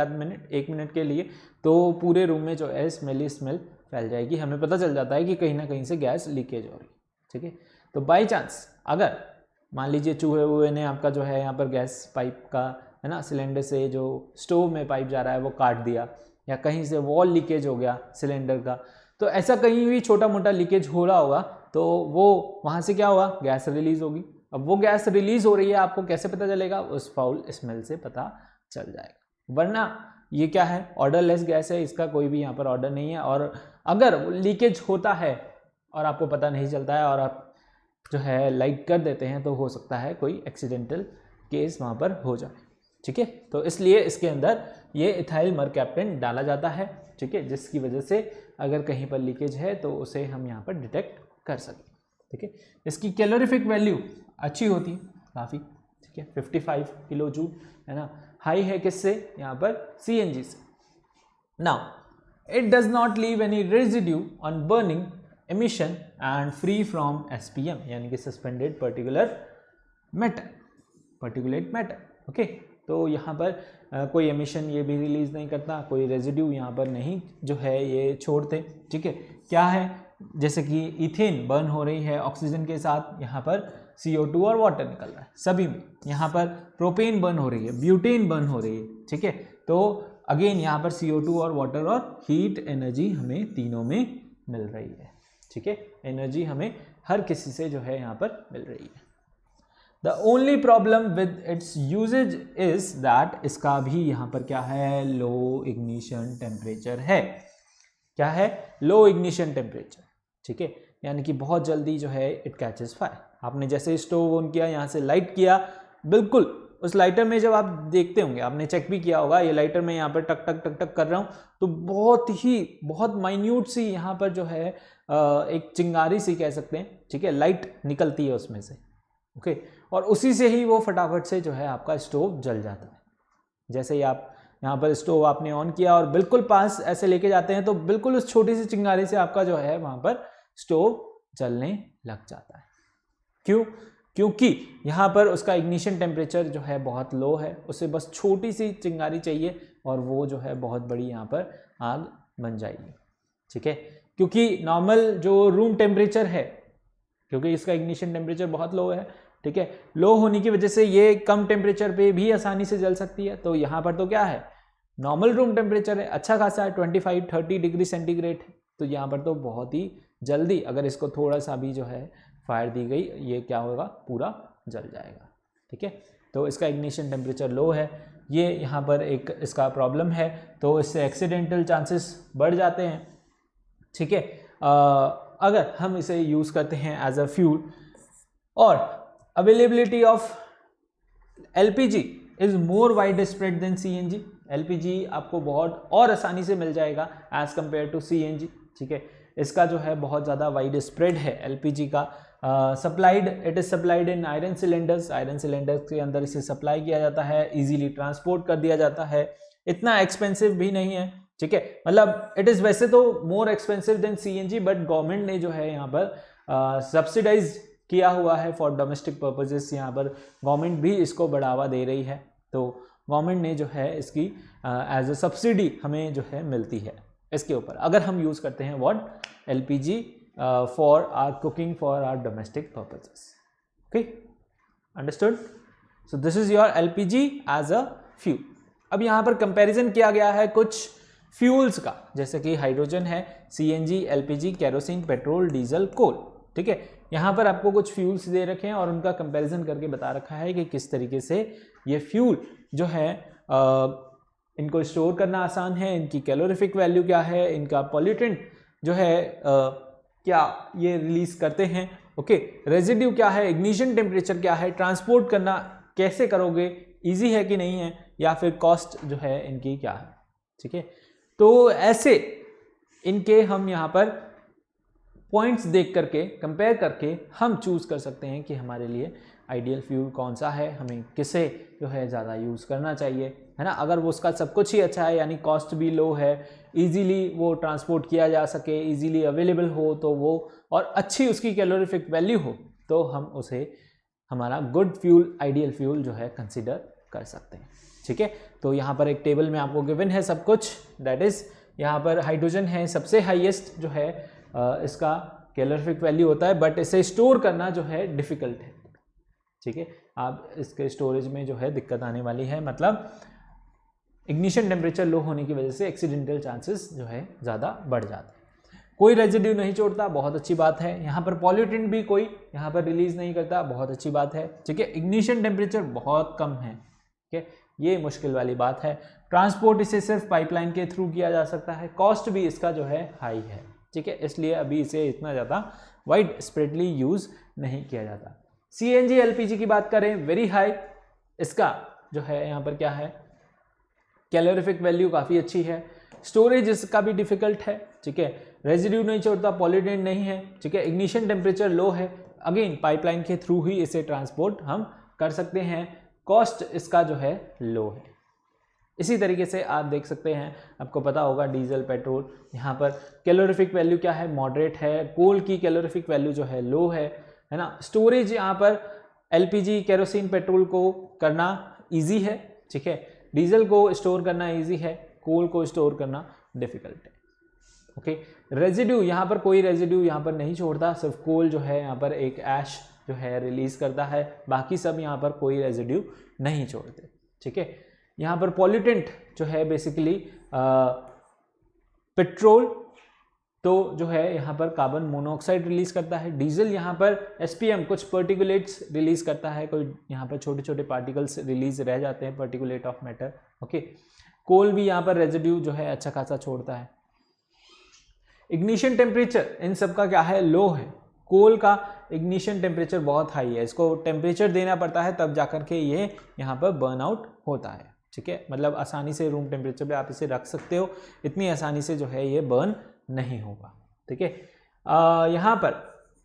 मिनट के लिए, तो पूरे रूम में जो है स्मेली स्मेल फैल जाएगी. हमें पता चल जाता है कि कहीं ना कहीं से गैस लीकेज हो रही है. ठीक है, तो बाई चांस अगर मान लीजिए चूहे वूहे ने आपका जो है यहाँ पर गैस पाइप का है ना, सिलेंडर से जो स्टोव में पाइप जा रहा है वो काट दिया, या कहीं से वॉल लीकेज हो गया सिलेंडर का, तो ऐसा कहीं भी छोटा मोटा लीकेज हो रहा होगा तो वो वहाँ से क्या होगा? गैस रिलीज होगी. अब वो गैस रिलीज हो रही है, आपको कैसे पता चलेगा? उस फाउल स्मेल से पता चल जाएगा. वरना ये क्या है, ऑर्डरलेस गैस है, इसका कोई भी यहाँ पर ऑर्डर नहीं है, और अगर लीकेज होता है और आपको पता नहीं चलता है और आप जो है लाइट कर देते हैं तो हो सकता है कोई एक्सीडेंटल केस वहाँ पर हो जाए। ठीक है, तो इसलिए इसके अंदर ये इथाइल मरकैप्टन डाला जाता है। ठीक है, जिसकी वजह से अगर कहीं पर लीकेज है तो उसे हम यहाँ पर डिटेक्ट कर सकें। ठीक है, इसकी कैलोरीफिक वैल्यू अच्छी होती है काफ़ी। ठीक है, 55 किलो जूल है ना, हाई है किससे, यहाँ पर CNG से। Now it does not leave any residue on burning, emission and free from SPM यानी कि सस्पेंडेड पार्टिकुलेट मैटर। ओके, तो यहाँ पर कोई एमिशन ये भी रिलीज नहीं करता, कोई रेजिड्यू यहाँ पर नहीं जो है ये छोड़ते। ठीक है, क्या है, जैसे कि इथेन बर्न हो रही है ऑक्सीजन के साथ, यहाँ पर CO2 और वाटर निकल रहा है सभी में। यहाँ पर प्रोपेन बर्न हो रही है, ब्यूटेन बर्न हो रही है। ठीक है, तो अगेन यहाँ पर CO2 और वाटर और हीट एनर्जी हमें तीनों में मिल रही है। ठीक है, एनर्जी हमें हर किसी से जो है यहाँ पर मिल रही है। The only problem with its usages is that इसका भी यहाँ पर क्या है, लो इग्निशन टेम्परेचर है। क्या है, लो इग्निशन टेम्परेचर। ठीक है, यानी कि बहुत जल्दी जो है इट कैचेस फायर। आपने जैसे स्टोव ऑन किया, यहाँ से लाइट किया, बिल्कुल उस लाइटर में जब आप देखते होंगे, आपने चेक भी किया होगा, ये लाइटर में यहाँ पर टक टक टक टक कर रहा हूँ तो बहुत माइन्यूट सी यहाँ पर जो है एक चिंगारी सी कह सकते हैं। ठीक है, लाइट निकलती है उसमें से। ओके, और उसी से ही वो फटाफट से जो है आपका स्टोव जल जाता है। जैसे ही आप यहाँ पर स्टोव आपने ऑन किया और बिल्कुल पास ऐसे लेके जाते हैं तो बिल्कुल उस छोटी सी चिंगारी से आपका जो है वहाँ पर स्टोव जलने लग जाता है। क्यों? क्योंकि यहाँ पर उसका इग्निशन टेम्परेचर जो है बहुत लो है, उसे बस छोटी सी चिंगारी चाहिए और वो जो है बहुत बड़ी यहाँ पर आग बन जाएगी। ठीक है, क्योंकि नॉर्मल जो रूम टेम्परेचर है, क्योंकि इसका इग्निशन टेम्परेचर बहुत लो है। ठीक है, लो होने की वजह से ये कम टेम्परेचर पे भी आसानी से जल सकती है। तो यहाँ पर तो क्या है, नॉर्मल रूम टेम्परेचर है, अच्छा खासा है, 25-30 डिग्री सेंटीग्रेड। तो यहाँ पर तो बहुत ही जल्दी अगर इसको थोड़ा सा भी जो है फायर दी गई, ये क्या होगा, पूरा जल जाएगा। ठीक है, तो इसका इग्निशन टेम्परेचर लो है, ये यहाँ पर एक इसका प्रॉब्लम है, तो इससे एक्सीडेंटल चांसेस बढ़ जाते हैं। ठीक है, अगर हम इसे यूज़ करते हैं एज अ फ्यूल, और availability of LPG is more widespread than CNG। LPG आपको बहुत और आसानी से मिल जाएगा एज कम्पेयर टू CNG। ठीक है, इसका जो है बहुत ज़्यादा वाइड स्प्रेड है LPG का। Supplied, it is supplied in iron cylinders के अंदर इसे सप्लाई किया जाता है, इजीली ट्रांसपोर्ट कर दिया जाता है, इतना एक्सपेंसिव भी नहीं है। ठीक है, मतलब इट इज़ वैसे तो more expensive than CNG, but government ने जो है यहाँ पर सब्सिडाइज किया हुआ है फॉर डोमेस्टिक पर्पजेस। यहाँ पर गवर्नमेंट भी इसको बढ़ावा दे रही है, तो गवर्नमेंट ने जो है इसकी एज अ सब्सिडी हमें जो है मिलती है इसके ऊपर, अगर हम यूज़ करते हैं what, LPG for our cooking for our domestic purposes. Okay, understood? So this is your LPG as a fuel. अब यहाँ पर कंपैरिजन किया गया है कुछ फ्यूल्स का, जैसे कि हाइड्रोजन है, CNG, LPG, kerosene, petrol, diesel, coal. ठीक है, यहाँ पर आपको कुछ फ्यूल्स दे रखे हैं और उनका कंपैरिजन करके बता रखा है कि किस तरीके से ये फ्यूल जो है इनको स्टोर करना आसान है, इनकी कैलोरीफिक वैल्यू क्या है, इनका पॉल्यूटेंट जो है क्या ये रिलीज करते हैं। ओके, रेजिड्यू क्या है, इग्निशन टेम्परेचर क्या है, ट्रांसपोर्ट करना कैसे करोगे, इजी है कि नहीं है, या फिर कॉस्ट जो है इनकी क्या है। ठीक है, तो ऐसे इनके हम यहाँ पर पॉइंट्स देख करके, कंपेयर करके हम चूज़ कर सकते हैं कि हमारे लिए आइडियल फ्यूल कौन सा है, हमें किसे जो है ज़्यादा यूज़ करना चाहिए, है ना। अगर वो उसका सब कुछ ही अच्छा है, यानी कॉस्ट भी लो है, इजीली वो ट्रांसपोर्ट किया जा सके, इजीली अवेलेबल हो तो वो, और अच्छी उसकी कैलोरीफिक वैल्यू हो, तो हम उसे हमारा गुड फ्यूल, आइडियल फ्यूल जो है कंसिडर कर सकते हैं। ठीक है, तो यहाँ पर एक टेबल में आपको गिवन है सब कुछ, दैट इज़ यहाँ पर हाइड्रोजन है सबसे हाईएस्ट जो है इसका कैलोरीफिक वैल्यू होता है, बट इसे स्टोर करना जो है डिफ़िकल्ट है। ठीक है, आप इसके स्टोरेज में जो है दिक्कत आने वाली है, मतलब इग्निशन टेम्परेचर लो होने की वजह से एक्सीडेंटल चांसेस जो है ज़्यादा बढ़ जाते हैं। कोई रेजिड्यू नहीं छोड़ता, बहुत अच्छी बात है। यहाँ पर पॉल्यूटेंट भी कोई यहाँ पर रिलीज नहीं करता, बहुत अच्छी बात है। ठीक है, इग्निशन टेम्परेचर बहुत कम है, ठीक है, ये मुश्किल वाली बात है। ट्रांसपोर्ट इसे सिर्फ पाइपलाइन के थ्रू किया जा सकता है, कॉस्ट भी इसका जो है हाई है, ठीक है, इसलिए अभी इसे इतना ज़्यादा वाइड स्प्रेडली यूज़ नहीं किया जाता। CNG LPG की बात करें, वेरी हाई, इसका जो है यहाँ पर क्या है, कैलोरीफिक वैल्यू काफ़ी अच्छी है, स्टोरेज इसका भी डिफिकल्ट है, ठीक है, रेजिड्यू नहीं छोड़ता, पॉल्यूटेंट नहीं है, ठीक है, इग्निशन टेम्परेचर लो है, अगेन पाइपलाइन के थ्रू ही इसे ट्रांसपोर्ट हम कर सकते हैं, कॉस्ट इसका जो है लो है। इसी तरीके से आप देख सकते हैं, आपको पता होगा डीजल पेट्रोल, यहाँ पर कैलोरीफिक वैल्यू क्या है, मॉडरेट है, कोल की कैलोरीफिक वैल्यू जो है लो है ना। स्टोरेज यहाँ पर LPG केरोसिन पेट्रोल को करना इजी है, ठीक है, डीजल को स्टोर करना इजी है, कोल को स्टोर करना डिफिकल्ट है। ओके, रेजिड्यू यहाँ पर कोई रेजिड्यू यहाँ पर नहीं छोड़ता, सिर्फ कोल जो है यहाँ पर एक ऐश जो है रिलीज करता है, बाकी सब यहाँ पर कोई रेजिड्यू नहीं छोड़ते, ठीक है। यहाँ पर पॉल्यूटेंट जो है बेसिकली पेट्रोल तो जो है यहाँ पर कार्बन मोनोऑक्साइड रिलीज करता है, डीजल यहाँ पर SPM कुछ पर्टिकुलेट्स रिलीज करता है, कोई यहाँ पर छोटे छोटे पार्टिकल्स रिलीज रह जाते हैं, पर्टिकुलेट ऑफ मैटर, ओके। कोल भी यहाँ पर रेजिड्यू जो है अच्छा खासा छोड़ता है। इग्निशन टेम्परेचर इन सब का क्या है, लो है, कोल का इग्निशन टेम्परेचर बहुत हाई है, इसको टेम्परेचर देना पड़ता है तब जाकर के ये यहाँ पर बर्न आउट होता है, ठीक है, मतलब आसानी से रूम टेम्परेचर पे आप इसे रख सकते हो, इतनी आसानी से जो है ये बर्न नहीं होगा, ठीक है। यहाँ पर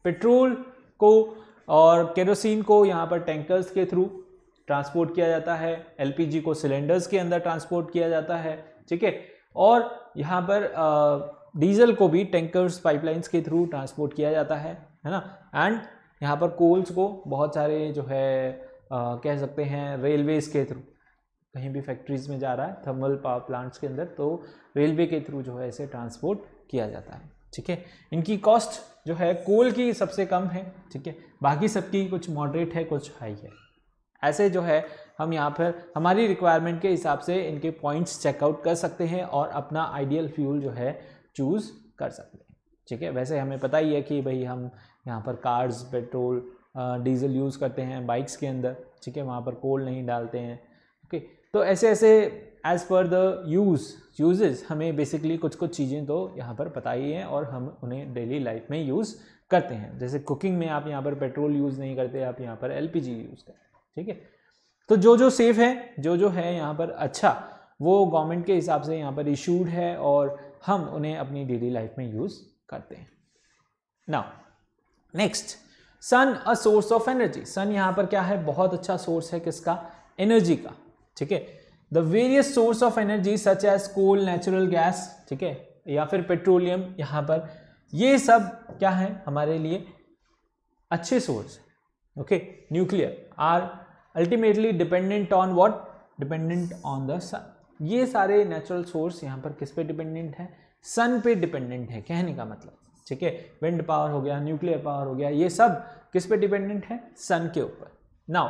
पेट्रोल को और केरोसिन को यहाँ पर टैंकर्स के थ्रू ट्रांसपोर्ट किया जाता है, LPG को सिलेंडर्स के अंदर ट्रांसपोर्ट किया जाता है, ठीक है, और यहाँ पर डीजल को भी टैंकर्स पाइपलाइंस के थ्रू ट्रांसपोर्ट किया जाता है ना। एंड यहाँ पर कोल्स को बहुत सारे जो है कह सकते हैं रेलवेज के थ्रू, कहीं भी फैक्ट्रीज में जा रहा है थर्मल पावर प्लांट्स के अंदर, तो रेलवे के थ्रू जो है इसे ट्रांसपोर्ट किया जाता है, ठीक है। इनकी कॉस्ट जो है कोल की सबसे कम है, ठीक है, बाकी सबकी कुछ मॉडरेट है, कुछ हाई है। ऐसे जो है हम यहाँ पर हमारी रिक्वायरमेंट के हिसाब से इनके पॉइंट्स चेकआउट कर सकते हैं और अपना आइडियल फ्यूल जो है चूज़ कर सकते हैं, ठीक है। वैसे हमें पता ही है कि भाई हम यहाँ पर कार्स पेट्रोल डीजल यूज़ करते हैं बाइक्स के अंदर, ठीक है, वहाँ पर कोल नहीं डालते हैं, ओके। तो ऐसे ऐसे एज़ पर द यूजेस हमें बेसिकली कुछ कुछ चीज़ें तो यहाँ पर पता ही हैं और हम उन्हें डेली लाइफ में यूज़ करते हैं। जैसे कुकिंग में आप यहाँ पर पेट्रोल यूज़ नहीं करते, आप यहाँ पर LPG यूज़ करते हैं, ठीक है। तो जो जो सेफ़ है, जो जो है यहाँ पर अच्छा, वो गवर्नमेंट के हिसाब से यहाँ पर इशूड है और हम उन्हें अपनी डेली लाइफ में यूज़ करते हैं। Now next, sun a source of energy. Sun यहाँ पर क्या है, बहुत अच्छा सोर्स है किसका, एनर्जी का, ठीक है। The various source of energy such as coal, natural gas, ठीक है, या फिर पेट्रोलियम, यहाँ पर ये सब क्या है हमारे लिए अच्छे source, okay. Nuclear are ultimately dependent on what, dependent on the sun. ये सारे नेचुरल सोर्स यहाँ पर किस पे डिपेंडेंट है, सन पे डिपेंडेंट है, कहने का मतलब, ठीक है। विंड पावर हो गया, न्यूक्लियर पावर हो गया, ये सब किस पे डिपेंडेंट है, सन के ऊपर। Now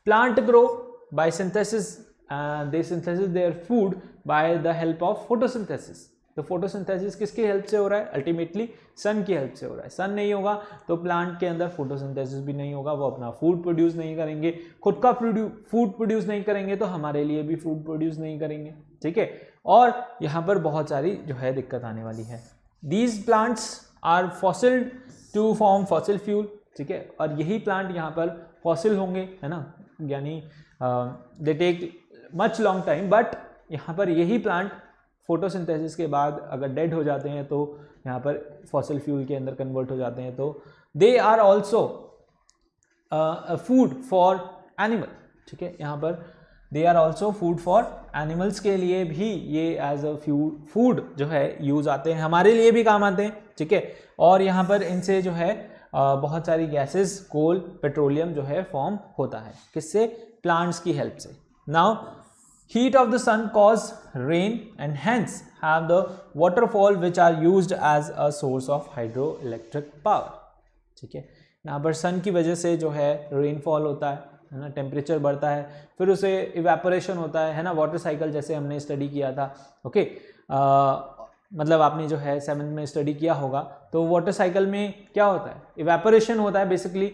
plant grow by synthesis, they synthesis their food by the help of photosynthesis. तो फोटोसिंथेसिस किसकी हेल्प से हो रहा है, अल्टीमेटली सन की हेल्प से हो रहा है। सन नहीं होगा तो प्लांट के अंदर फोटोसिंथेसिस भी नहीं होगा, वो अपना फूड प्रोड्यूस नहीं करेंगे, खुद का फूड प्रोड्यूस नहीं करेंगे तो हमारे लिए भी फूड प्रोड्यूस नहीं करेंगे, ठीक है। और यहाँ पर बहुत सारी जो है दिक्कत आने वाली है। These plants are fossil to form fossil fuel, ठीक है, और यही प्लांट यहाँ पर फॉसिल होंगे, है ना, यानी they take much long time, but यहाँ पर यही प्लांट फोटोसिंथेसिस के बाद अगर डेड हो जाते हैं तो यहाँ पर फॉसिल फ्यूल के अंदर कन्वर्ट हो जाते हैं, तो they are also food for animal, ठीक है। यहाँ पर they are also food for animals के लिए भी ये एज अ फूड जो है यूज आते हैं, हमारे लिए भी काम आते हैं, ठीक है। और यहाँ पर इनसे जो है बहुत सारी गैसेस, कोल, पेट्रोलियम जो है फॉर्म होता है, किससे, प्लांट्स की हेल्प से। Now heat of the sun cause rain and hence have the waterfall which are used as a source of hydroelectric power, ठीक है। यहाँ पर सन की वजह से जो है रेनफॉल होता है ना, टेम्परेचर बढ़ता है, फिर उसे इवेपोरेशन होता है ना, वाटर साइकिल जैसे हमने स्टडी किया था, ओके। मतलब आपने जो है 7th में स्टडी किया होगा, तो वाटर साइकिल में क्या होता है, इवेपोरेशन होता है बेसिकली।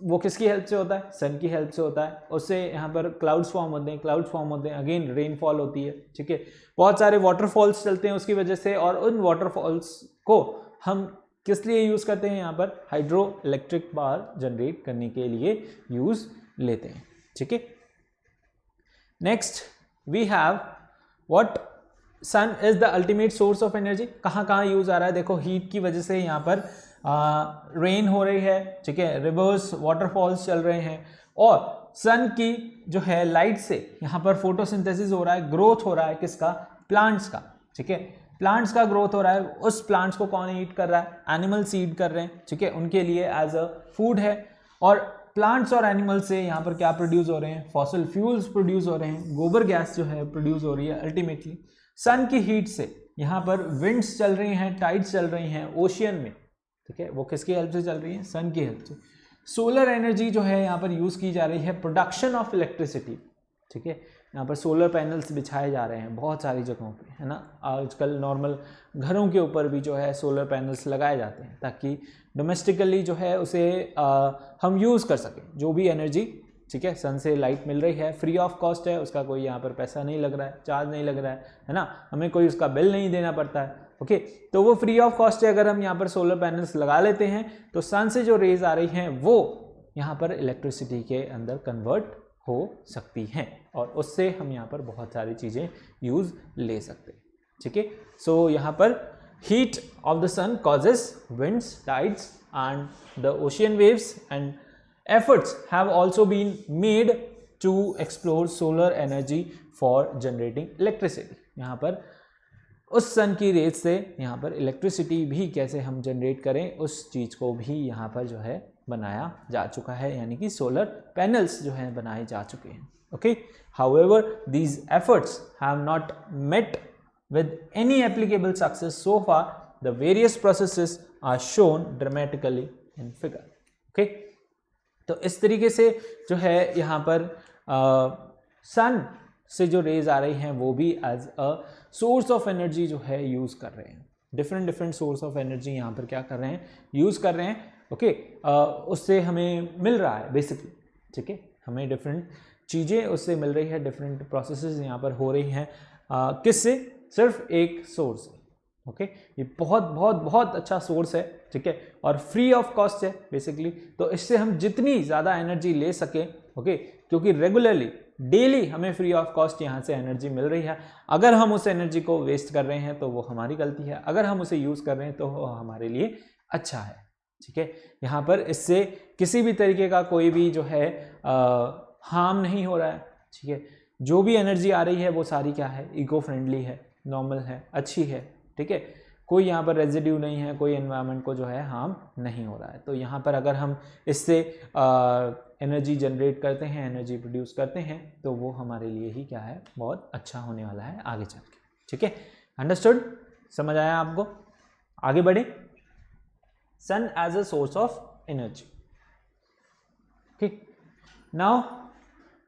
वो किसकी हेल्प से होता है, सन की हेल्प से होता है। उससे यहाँ पर क्लाउड्स फॉर्म होते हैं, अगेन रेनफॉल होती है, ठीक है। बहुत सारे वाटरफॉल्स चलते हैं उसकी वजह से, और उन वाटरफॉल्स को हम किस लिए यूज़ करते हैं, यहाँ पर हाइड्रो इलेक्ट्रिक पावर जनरेट करने के लिए यूज़ लेते हैं, ठीक है। Next we have what, sun is the ultimate source of energy. कहाँ कहाँ यूज आ रहा है, देखो हीट की वजह से यहाँ पर रेन हो रही है, ठीक है, रिवर्स वाटरफॉल्स चल रहे हैं, और सन की जो है लाइट से यहाँ पर फोटोसिंथेसिस हो रहा है, ग्रोथ हो रहा है किसका, प्लांट्स का, ठीक है। प्लांट्स का ग्रोथ हो रहा है, उस प्लांट्स को कौन ईट कर रहा है, एनिमल्स ईट कर रहे हैं, ठीक है, उनके लिए एज अ फूड है। और प्लांट्स और एनिमल्स से यहाँ पर क्या प्रोड्यूस हो रहे हैं, फॉसिल फ्यूल्स प्रोड्यूस हो रहे हैं, गोबर गैस जो है प्रोड्यूस हो रही है अल्टीमेटली। सन की हीट से यहाँ पर विंड्स चल रही हैं, टाइड्स चल रही हैं ओशियन में, ठीक है, वो किसकी हेल्प से चल रही है, सन की हेल्प से। सोलर एनर्जी जो है यहाँ पर यूज़ की जा रही है प्रोडक्शन ऑफ इलेक्ट्रिसिटी, ठीक है। यहाँ पर सोलर पैनल्स बिछाए जा रहे हैं बहुत सारी जगहों पे, है ना। आजकल नॉर्मल घरों के ऊपर भी जो है सोलर पैनल्स लगाए जाते हैं, ताकि डोमेस्टिकली जो है उसे हम यूज़ कर सकें, जो भी एनर्जी, ठीक है, सन से लाइट मिल रही है, फ्री ऑफ कॉस्ट है, उसका कोई यहाँ पर पैसा नहीं लग रहा है, चार्ज नहीं लग रहा है ना, हमें कोई उसका बिल नहीं देना पड़ता है, ओके। तो वो फ्री ऑफ कॉस्ट है। अगर हम यहाँ पर सोलर पैनल्स लगा लेते हैं तो सन से जो रेज आ रही हैं वो यहाँ पर इलेक्ट्रिसिटी के अंदर कन्वर्ट हो सकती हैं, और उससे हम यहाँ पर बहुत सारी चीज़ें यूज़ ले सकते हैं, ठीक है। सो यहाँ पर heat of the sun causes winds, tides and the ocean waves, and efforts have also been made to explore solar energy for generating electricity। यहाँ पर उस सन की रेज से यहाँ पर इलेक्ट्रिसिटी भी कैसे हम जनरेट करें, उस चीज़ को भी यहाँ पर जो है बनाया जा चुका है, यानी कि सोलर पैनल्स जो हैं बनाए जा चुके हैं, okay. However, these efforts have not met with any applicable success so far. The various processes are shown dramatically in figure, okay। तो इस तरीके से जो है यहाँ पर सन से जो रेज आ रही हैं वो भी as a source of energy जो है यूज़ कर रहे हैं। डिफरेंट सोर्स ऑफ एनर्जी यहाँ पर क्या कर रहे हैं, यूज़ कर रहे हैं, ओके। उससे हमें मिल रहा है बेसिकली, ठीक है, हमें डिफरेंट चीज़ें उससे मिल रही है, डिफरेंट प्रोसेसेस यहाँ पर हो रही हैं, किससे, सिर्फ एक सोर्स, ओके। ये बहुत अच्छा सोर्स है, ठीक है, और फ्री ऑफ कॉस्ट है बेसिकली। तो इससे हम जितनी ज़्यादा एनर्जी ले सकें, ओके, क्योंकि रेगुलरली डेली हमें फ्री ऑफ कॉस्ट यहाँ से एनर्जी मिल रही है। अगर हम उस एनर्जी को वेस्ट कर रहे हैं तो वो हमारी गलती है, अगर हम उसे यूज़ कर रहे हैं तो वो हमारे लिए अच्छा है, ठीक है। यहाँ पर इससे किसी भी तरीके का कोई भी जो है हार्म नहीं हो रहा है, ठीक है। जो भी एनर्जी आ रही है वो सारी क्या है, इको फ्रेंडली है, नॉर्मल है, अच्छी है, ठीक है। कोई यहाँ पर रेजिड्यू नहीं है, कोई एनवायरनमेंट को जो है हार्म नहीं हो रहा है। तो यहाँ पर अगर हम इससे एनर्जी जनरेट करते हैं, एनर्जी प्रोड्यूस करते हैं, तो वो हमारे लिए ही क्या है, बहुत अच्छा होने वाला है आगे चल के, ठीक है। अंडरस्टूड, समझ आया आपको, आगे बढ़े। Sun as a source of energy, okay. Now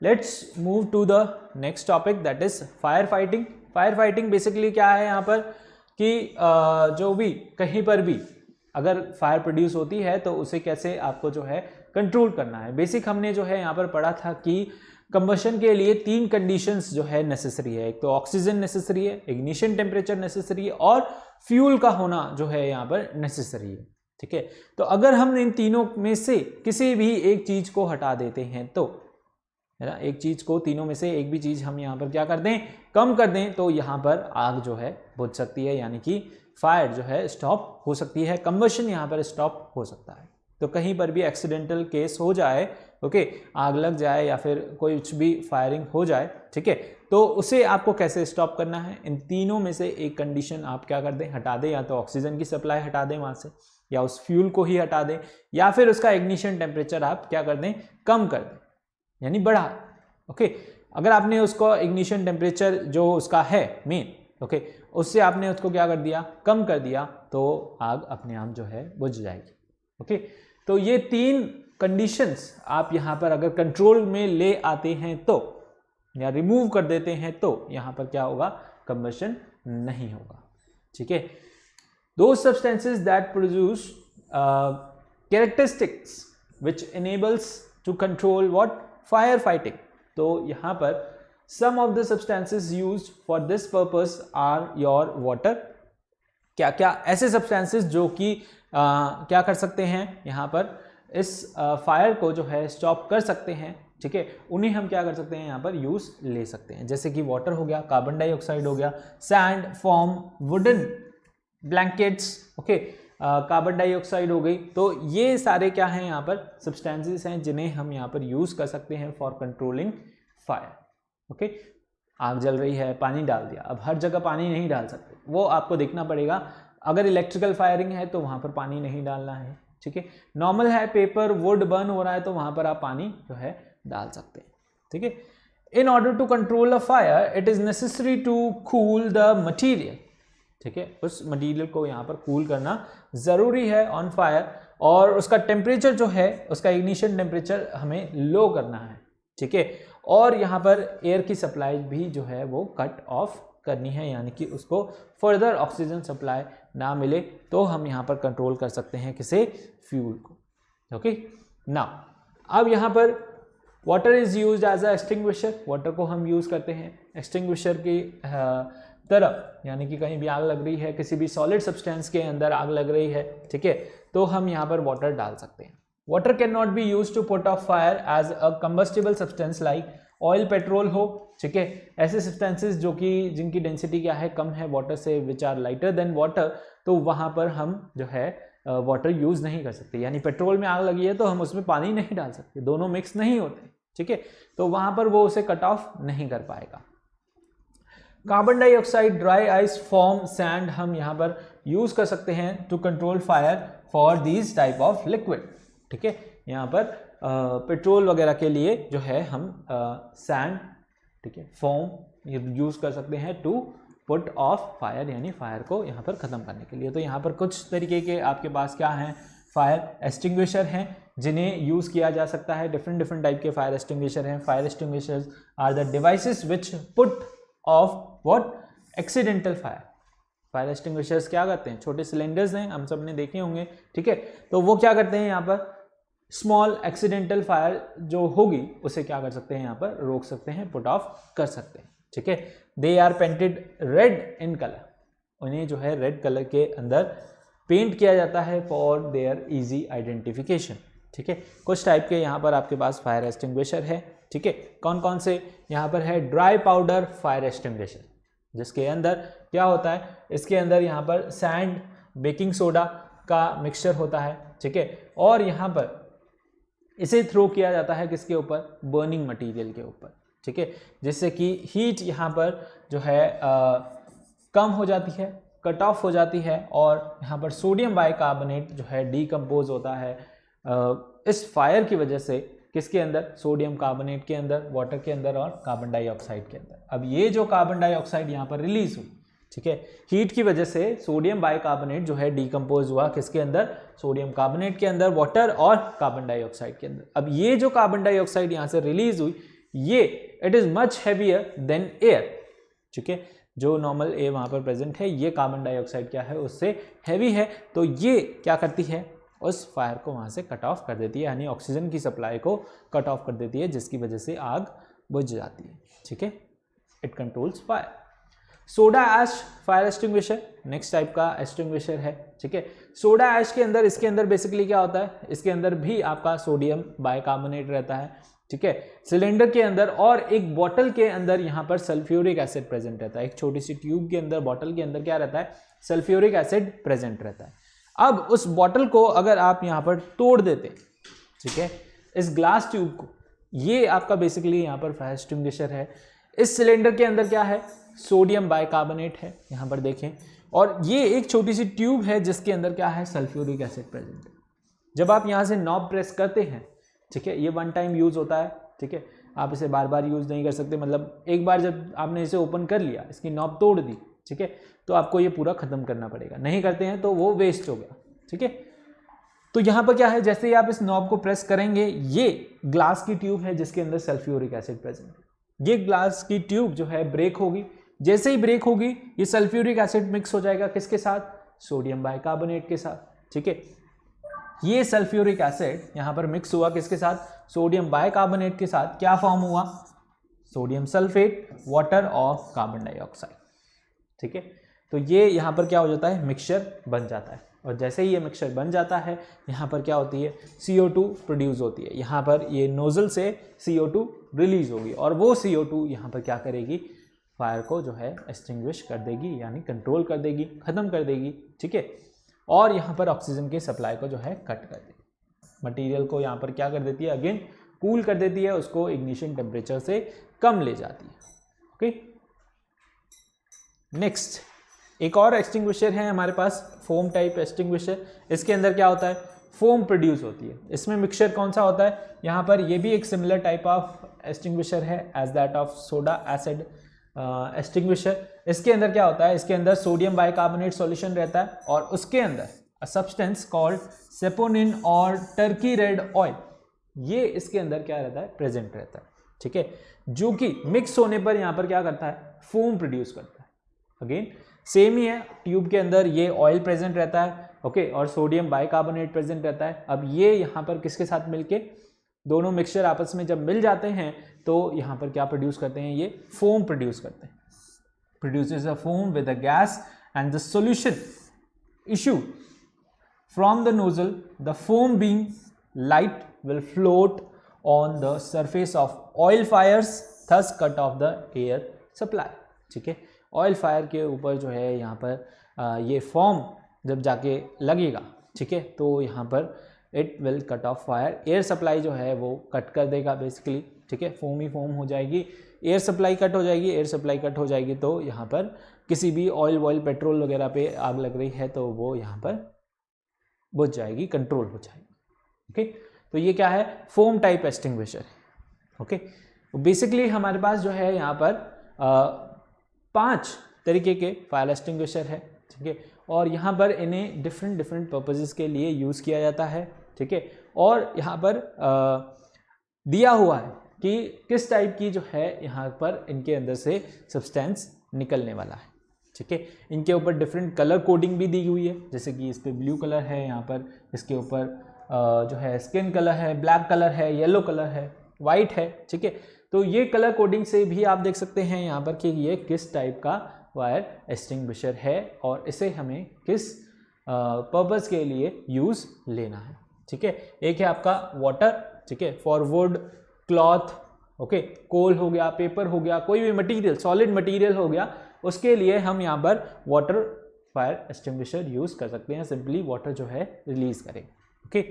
let's move to the next topic, that is fire fighting. Fire fighting basically क्या है यहाँ पर कि जो भी कहीं पर भी अगर फायर प्रोड्यूस होती है तो उसे कैसे आपको जो है कंट्रोल करना है। बेसिक हमने जो है यहाँ पर पढ़ा था कि कंबशन के लिए 3 कंडीशंस जो है नेसेसरी है। एक तो ऑक्सीजन नेसेसरी है, इग्निशन टेम्परेचर नेसेसरी है, और फ्यूल का होना जो है यहाँ पर नेसेसरी है, ठीक है। तो अगर हम इन तीनों में से किसी भी एक चीज को हटा देते हैं तो, है ना, एक चीज को, तीनों में से एक भी चीज हम यहाँ पर क्या कर दें, कम कर दें, तो यहाँ पर आग जो है बुझ सकती है, यानी कि फायर जो है स्टॉप हो सकती है, कंबशन यहाँ पर स्टॉप हो सकता है। तो कहीं पर भी एक्सीडेंटल केस हो जाए, ओके, आग लग जाए या फिर कोई कुछ भी फायरिंग हो जाए, ठीक है, तो उसे आपको कैसे स्टॉप करना है, इन तीनों में से एक कंडीशन आप क्या कर दें, हटा दें। या तो ऑक्सीजन की सप्लाई हटा दें वहाँ से, या उस फ्यूल को ही हटा दें, या फिर उसका इग्निशन टेम्परेचर आप क्या कर दें, कम कर दें, यानी बढ़ा, ओके। अगर आपने उसको इग्निशन टेम्परेचर जो उसका है मेन, ओके, उससे आपने उसको क्या कर दिया, कम कर दिया, तो आग अपने आप जो है बुझ जाएगी, ओके। तो ये 3 कंडीशंस आप यहाँ पर अगर कंट्रोल में ले आते हैं तो, या रिमूव कर देते हैं तो यहाँ पर क्या होगा, कंबशन नहीं होगा, ठीक है। Those substances that produce characteristics which enables to control what fire fighting. तो यहाँ पर some of the substances used for this purpose are your water. क्या क्या ऐसे substances जो कि क्या कर सकते हैं यहाँ पर इस फायर को जो है स्टॉप कर सकते हैं, ठीक है, उन्हें हम क्या कर सकते हैं यहाँ पर यूज ले सकते हैं। जैसे कि वाटर हो गया, कार्बन डाइऑक्साइड हो गया, sand, foam, wooden blankets, okay, carbon dioxide हो गई। तो ये सारे क्या हैं यहाँ पर सब्सटेंसेस हैं जिन्हें हम यहाँ पर यूज कर सकते हैं फॉर कंट्रोलिंग फायर। ओके, आग जल रही है, पानी डाल दिया, अब हर जगह पानी नहीं डाल सकते, वो आपको देखना पड़ेगा। अगर इलेक्ट्रिकल फायरिंग है तो वहाँ पर पानी नहीं डालना है, ठीक है। नॉर्मल है, पेपर वुड बर्न हो रहा है तो वहाँ पर आप पानी जो है डाल सकते हैं, ठीक है। In order to control a fire it is necessary to cool the material, ठीक है, उस मटीरियल को यहाँ पर कूल करना ज़रूरी है ऑन फायर, और उसका टेम्परेचर जो है, उसका इग्निशन टेम्परेचर हमें लो करना है, ठीक है। और यहाँ पर एयर की सप्लाई भी जो है वो कट ऑफ करनी है, यानी कि उसको फर्दर ऑक्सीजन सप्लाई ना मिले, तो हम यहाँ पर कंट्रोल कर सकते हैं किसे, फ्यूल को, ओके। नाउ अब यहाँ पर water is used as a extinguisher, water को हम यूज़ करते हैं एक्सटिंग्विशर की तरफ, यानी कि कहीं भी आग लग रही है, किसी भी सॉलिड सब्सटेंस के अंदर आग लग रही है, ठीक है, तो हम यहाँ पर वाटर डाल सकते हैं। Water can not be use to put off fire as a combustible substance like oil, petrol हो, ठीक है, ऐसे सब्सटेंसेस जो कि जिनकी डेंसिटी क्या है, कम है वाटर से, which are lighter than water, तो वहाँ पर हम जो है वाटर यूज़ नहीं कर सकते। यानी पेट्रोल में आग लगी है तो हम उसमें पानी नहीं डाल सकते, दोनों मिक्स नहीं होते, ठीक है, तो वहाँ पर वो उसे कट ऑफ नहीं कर पाएगा। Carbon dioxide, dry ice, foam, sand हम यहाँ पर यूज़ कर सकते हैं to control fire for these type of liquid, ठीक है। यहाँ पर पेट्रोल वगैरह के लिए जो है हम सैंड, ठीक है, फोम यूज़ कर सकते हैं टू पुट ऑफ फायर, यानी फायर को यहाँ पर ख़त्म करने के लिए। तो यहाँ पर कुछ तरीके के आपके पास क्या हैं, फायर एक्सटिंग्विशर हैं जिन्हें यूज़ किया जा सकता है। डिफरेंट टाइप के फायर एक्सटिंग्विशर हैं। Fire extinguishers are the devices which put off what, accidental fire. Fire extinguishers क्या करते हैं, छोटे सिलेंडर्स हैं, हम सब ने देखे होंगे, ठीक है, तो वो क्या करते हैं यहाँ पर स्मॉल एक्सीडेंटल फायर जो होगी उसे क्या कर सकते हैं यहाँ पर रोक सकते हैं, पुट ऑफ कर सकते हैं, ठीक है। They are painted red in colour, उन्हें जो है रेड कलर के अंदर पेंट किया जाता है फॉर देयर इजी आइडेंटिफिकेशन, ठीक है। कुछ टाइप के यहाँ पर आपके पास फायर एक्सटिंग्विशर है, ठीक है। कौन कौन से यहाँ पर है, ड्राई पाउडर फायर एक्सटिंग्विशर, जिसके अंदर क्या होता है, इसके अंदर यहाँ पर सैंड, बेकिंग सोडा का मिक्सचर होता है, ठीक है, और यहाँ पर इसे थ्रो किया जाता है किसके ऊपर, बर्निंग मटेरियल के ऊपर, ठीक है, जिससे कि हीट यहाँ पर जो है कम हो जाती है, कट ऑफ हो जाती है, और यहाँ पर सोडियम बाइकार्बोनेट जो है डीकम्पोज होता है इस फायर की वजह से, किसके अंदर, सोडियम कार्बोनेट के अंदर, वाटर के अंदर और कार्बन डाइऑक्साइड के अंदर। अब ये जो कार्बन डाइऑक्साइड यहाँ पर रिलीज हुई, ठीक है, हीट की वजह से सोडियम बाइकार्बोनेट जो है डीकम्पोज हुआ किसके अंदर, सोडियम कार्बोनेट के अंदर, वाटर और कार्बन डाइऑक्साइड के अंदर। अब ये जो कार्बन डाइऑक्साइड यहाँ से रिलीज हुई, ये it is much heavier than air, ठीक है, जो नॉर्मल एयर वहाँ पर प्रेजेंट है, ये कार्बन डाइऑक्साइड क्या है, उससे हैवी है, तो ये क्या करती है, उस फायर को वहाँ से कट ऑफ कर देती है, यानी ऑक्सीजन की सप्लाई को कट ऑफ कर देती है, जिसकी वजह से आग बुझ जाती है, ठीक है। It controls fire. Soda ash fire extinguisher next type का एक्सटिंग्विशर है, ठीक है। सोडा ऐश के अंदर, इसके अंदर बेसिकली क्या होता है, इसके अंदर भी आपका सोडियम बाइकार्बोनेट रहता है, ठीक है, सिलेंडर के अंदर, और एक बॉटल के अंदर यहाँ पर सल्फ्यूरिक एसिड प्रेजेंट रहता है। एक छोटी सी ट्यूब के अंदर, बॉटल के अंदर क्या रहता है, सल्फ्यूरिक एसिड प्रेजेंट रहता है। अब उस बॉटल को अगर आप यहाँ पर तोड़ देते, ठीक है, इस ग्लास ट्यूब को, ये आपका बेसिकली यहाँ पर फायर एक्सटिंग्विशर है। इस सिलेंडर के अंदर क्या है, सोडियम बाइकार्बोनेट है, यहाँ पर देखें, और ये एक छोटी सी ट्यूब है जिसके अंदर क्या है, सल्फ्यूरिक एसिड प्रेजेंट है। जब आप यहाँ से नॉब प्रेस करते हैं, ठीक है, ये वन टाइम यूज़ होता है, ठीक है, आप इसे बार बार यूज़ नहीं कर सकते, मतलब एक बार जब आपने इसे ओपन कर लिया, इसकी नॉब तोड़ दी, ठीक है, तो आपको ये पूरा खत्म करना पड़ेगा, नहीं करते हैं तो वो वेस्ट हो गया, ठीक है। तो यहाँ पर क्या है, जैसे ही आप इस नॉब को प्रेस करेंगे, ये ग्लास की ट्यूब है जिसके अंदर सल्फ्यूरिक एसिड प्रेजेंट है। ये ग्लास की ट्यूब जो है ब्रेक होगी, जैसे ही ब्रेक होगी ये सल्फ्यूरिक एसिड मिक्स हो जाएगा किसके साथ, सोडियम बाइकार्बोनेट के साथ, ठीक है। ये सल्फ्यूरिक एसिड यहां पर मिक्स हुआ किसके साथ, सोडियम बाइकार्बोनेट के साथ, क्या फॉर्म हुआ, सोडियम सल्फेट, वाटर और कार्बन डाइऑक्साइड, ठीक है। तो ये यहां पर क्या हो जाता है, मिक्सचर बन जाता है, और जैसे ही ये मिक्सचर बन जाता है यहाँ पर क्या होती है, CO2 प्रोड्यूस होती है, यहाँ पर ये नोजल से CO2 रिलीज होगी और वो CO2 यहाँ पर क्या करेगी, फायर को जो है एक्सटिंग्विश कर देगी, यानी कंट्रोल कर देगी, ख़त्म कर देगी, ठीक है। और यहाँ पर ऑक्सीजन की सप्लाई को जो है कट कर देगी, मटेरियल को यहाँ पर क्या कर देती है, अगेन कूल कर देती है, उसको इग्निशन टेम्परेचर से कम ले जाती है, ओके। नेक्स्ट एक और एक्सटिंग्विशर है हमारे पास, फोम टाइप एक्सटिंग्विशर। इसके अंदर क्या होता है, फोम प्रोड्यूस होती है। इसमें मिक्सचर कौन सा होता है, यहाँ पर ये भी एक सिमिलर टाइप ऑफ एक्सटिंग्विशर है as that of soda acid extinguisher. इसके अंदर क्या होता है, इसके अंदर सोडियम बाइकार्बोनेट सॉल्यूशन रहता है और उसके अंदर अ सब्सटेंस कॉल्ड सेपोनिन और टर्की रेड ऑयल, ये इसके अंदर क्या रहता है, प्रेजेंट रहता है, ठीक है, जो कि मिक्स होने पर यहाँ पर क्या करता है, फोम प्रोड्यूस करता है। अगेन सेम ही है, ट्यूब के अंदर ये ऑयल प्रेजेंट रहता है, ओके, और सोडियम बाइकार्बोनेट प्रेजेंट रहता है। अब ये यहाँ पर किसके साथ मिलके, दोनों मिक्सचर आपस में जब मिल जाते हैं तो यहाँ पर क्या प्रोड्यूस करते हैं, ये फोम प्रोड्यूस करते हैं, produces a foam with a gas and the solution issue from the nozzle, the foam being light will float on the surface of oil fires, thus cut off the air supply, ठीक है। Oil fire के ऊपर जो है यहाँ पर ये form जब जाके लगेगा, ठीक है, तो यहाँ पर it will cut off fire, air supply जो है वो कट कर देगा बेसिकली, ठीक है, फोम ही फोम हो जाएगी, एयर सप्लाई कट हो जाएगी, एयर सप्लाई कट हो जाएगी तो यहाँ पर किसी भी ऑयल पेट्रोल वगैरह पे आग लग रही है तो वो यहाँ पर बुझ जाएगी, कंट्रोल हो जाएगी, ओके। तो ये क्या है, foam type extinguisher, okay. Basically हमारे पास जो है यहाँ पर 5 तरीके के फायर एक्सटिंग्विशर है, ठीक है, और यहाँ पर इन्हें डिफरेंट पर्पसेस के लिए यूज़ किया जाता है, ठीक है। और यहाँ पर दिया हुआ है कि किस टाइप की जो है यहाँ पर इनके अंदर से सब्सटेंस निकलने वाला है, ठीक है। इनके ऊपर डिफरेंट कलर कोडिंग भी दी हुई है, जैसे कि इस पर ब्लू कलर है, यहाँ पर इसके ऊपर जो है स्किन कलर है, ब्लैक कलर है, येलो कलर है, वाइट है, ठीक है। तो ये कलर कोडिंग से भी आप देख सकते हैं यहाँ पर कि ये किस टाइप का फायर एक्सटिंग्विशर है और इसे हमें किस पर्पस के लिए यूज़ लेना है, ठीक है। एक है आपका वाटर, ठीक है, फॉर वुड, क्लॉथ, ओके, कोल हो गया, पेपर हो गया, कोई भी मटेरियल, सॉलिड मटेरियल हो गया, उसके लिए हम यहाँ पर वाटर फायर एक्सटिंग्विशर यूज़ कर सकते हैं, सिंपली वाटर जो है रिलीज करें, ओके।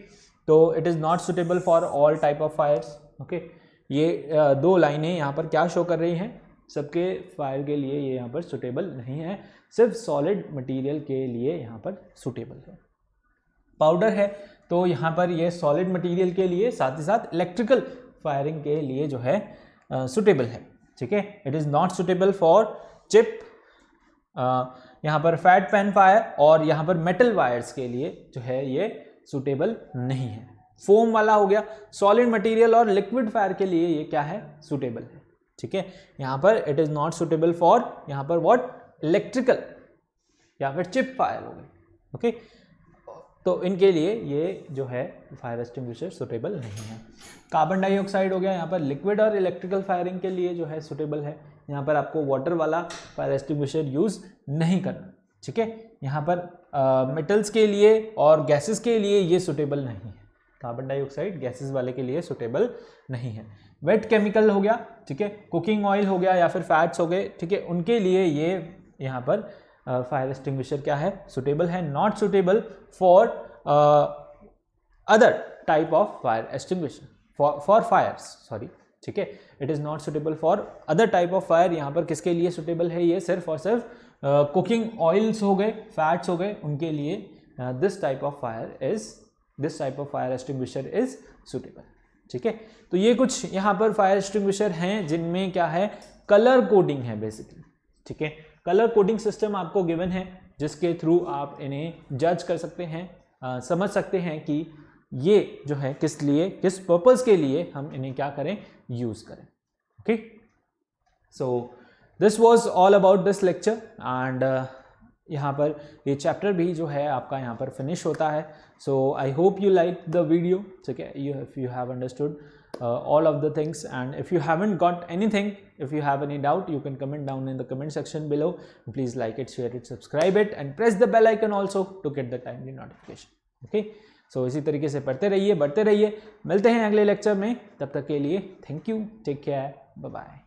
तो it is not suitable for all type of fires, okay. ये 2 लाइनें यहाँ पर क्या शो कर रही हैं, सबके फायर के लिए ये यहाँ पर सुटेबल नहीं है, सिर्फ सॉलिड मटेरियल के लिए यहाँ पर सुटेबल है। पाउडर है तो यहाँ पर ये सॉलिड मटेरियल के लिए, साथ ही साथ इलेक्ट्रिकल फायरिंग के लिए जो है सुटेबल है, ठीक है। It is not suitable for chip, यहाँ पर फैट पैन फायर और यहाँ पर मेटल वायर्स के लिए जो है ये सुटेबल नहीं है। फोम वाला हो गया, सॉलिड मटेरियल और लिक्विड फायर के लिए ये क्या है, सुटेबल है, ठीक है। यहाँ पर it is not suitable for, यहाँ पर व्हाट, इलेक्ट्रिकल या फिर चिप फायर हो गई, ओके। तो इनके लिए ये जो है फायर एक्सटिंग्विशर सुटेबल नहीं है। कार्बन डाइऑक्साइड हो गया, यहाँ पर लिक्विड और इलेक्ट्रिकल फायरिंग के लिए जो है सुटेबल है, यहाँ पर आपको वाटर वाला फायर एक्सटिंग्विशर यूज़ नहीं करना, ठीक है। यहाँ पर मेटल्स के लिए और गैसेस के लिए ये सुटेबल नहीं है, कार्बन डाइऑक्साइड गैसेस वाले के लिए सुटेबल नहीं है। वेट केमिकल हो गया, ठीक है, कुकिंग ऑयल हो गया या फिर फैट्स हो गए, ठीक है, उनके लिए ये यहाँ पर फायर एक्सटिंग्विशर क्या है, सुटेबल है। Not suitable for other type of fire extinguisher, for fires, sorry, ठीक है। It is not suitable for other type of fire, यहाँ पर किसके लिए सुटेबल है, ये सिर्फ और सिर्फ कुकिंग ऑयल्स हो गए, फैट्स हो गए, उनके लिए this type of fire extinguisher is suitable, ठीक है। तो ये कुछ यहाँ पर फायर एक्सटिंग्विशर हैं जिनमें क्या है, कलर कोडिंग है बेसिकली, ठीक है। कलर कोडिंग सिस्टम आपको गिवन है जिसके थ्रू आप इन्हें जज कर सकते हैं, समझ सकते हैं कि ये जो है किस लिए, किस पर्पस के लिए हम इन्हें क्या करें, यूज़ करें, okay. So this was all about this lecture and यहाँ पर ये चैप्टर भी जो है आपका यहाँ पर फिनिश होता है. So I hope you like the video. ठीक है, if you have understood all of the things, and if you haven't got anything, if you have any doubt, you can comment down in the comment section below. Please like it, share it, subscribe it and press the bell icon also to get the timely notification. Okay, so इसी तरीके से पढ़ते रहिए, बढ़ते रहिए. मिलते हैं अगले लेक्चर में, तब तक के लिए thank you, take care, bye bye.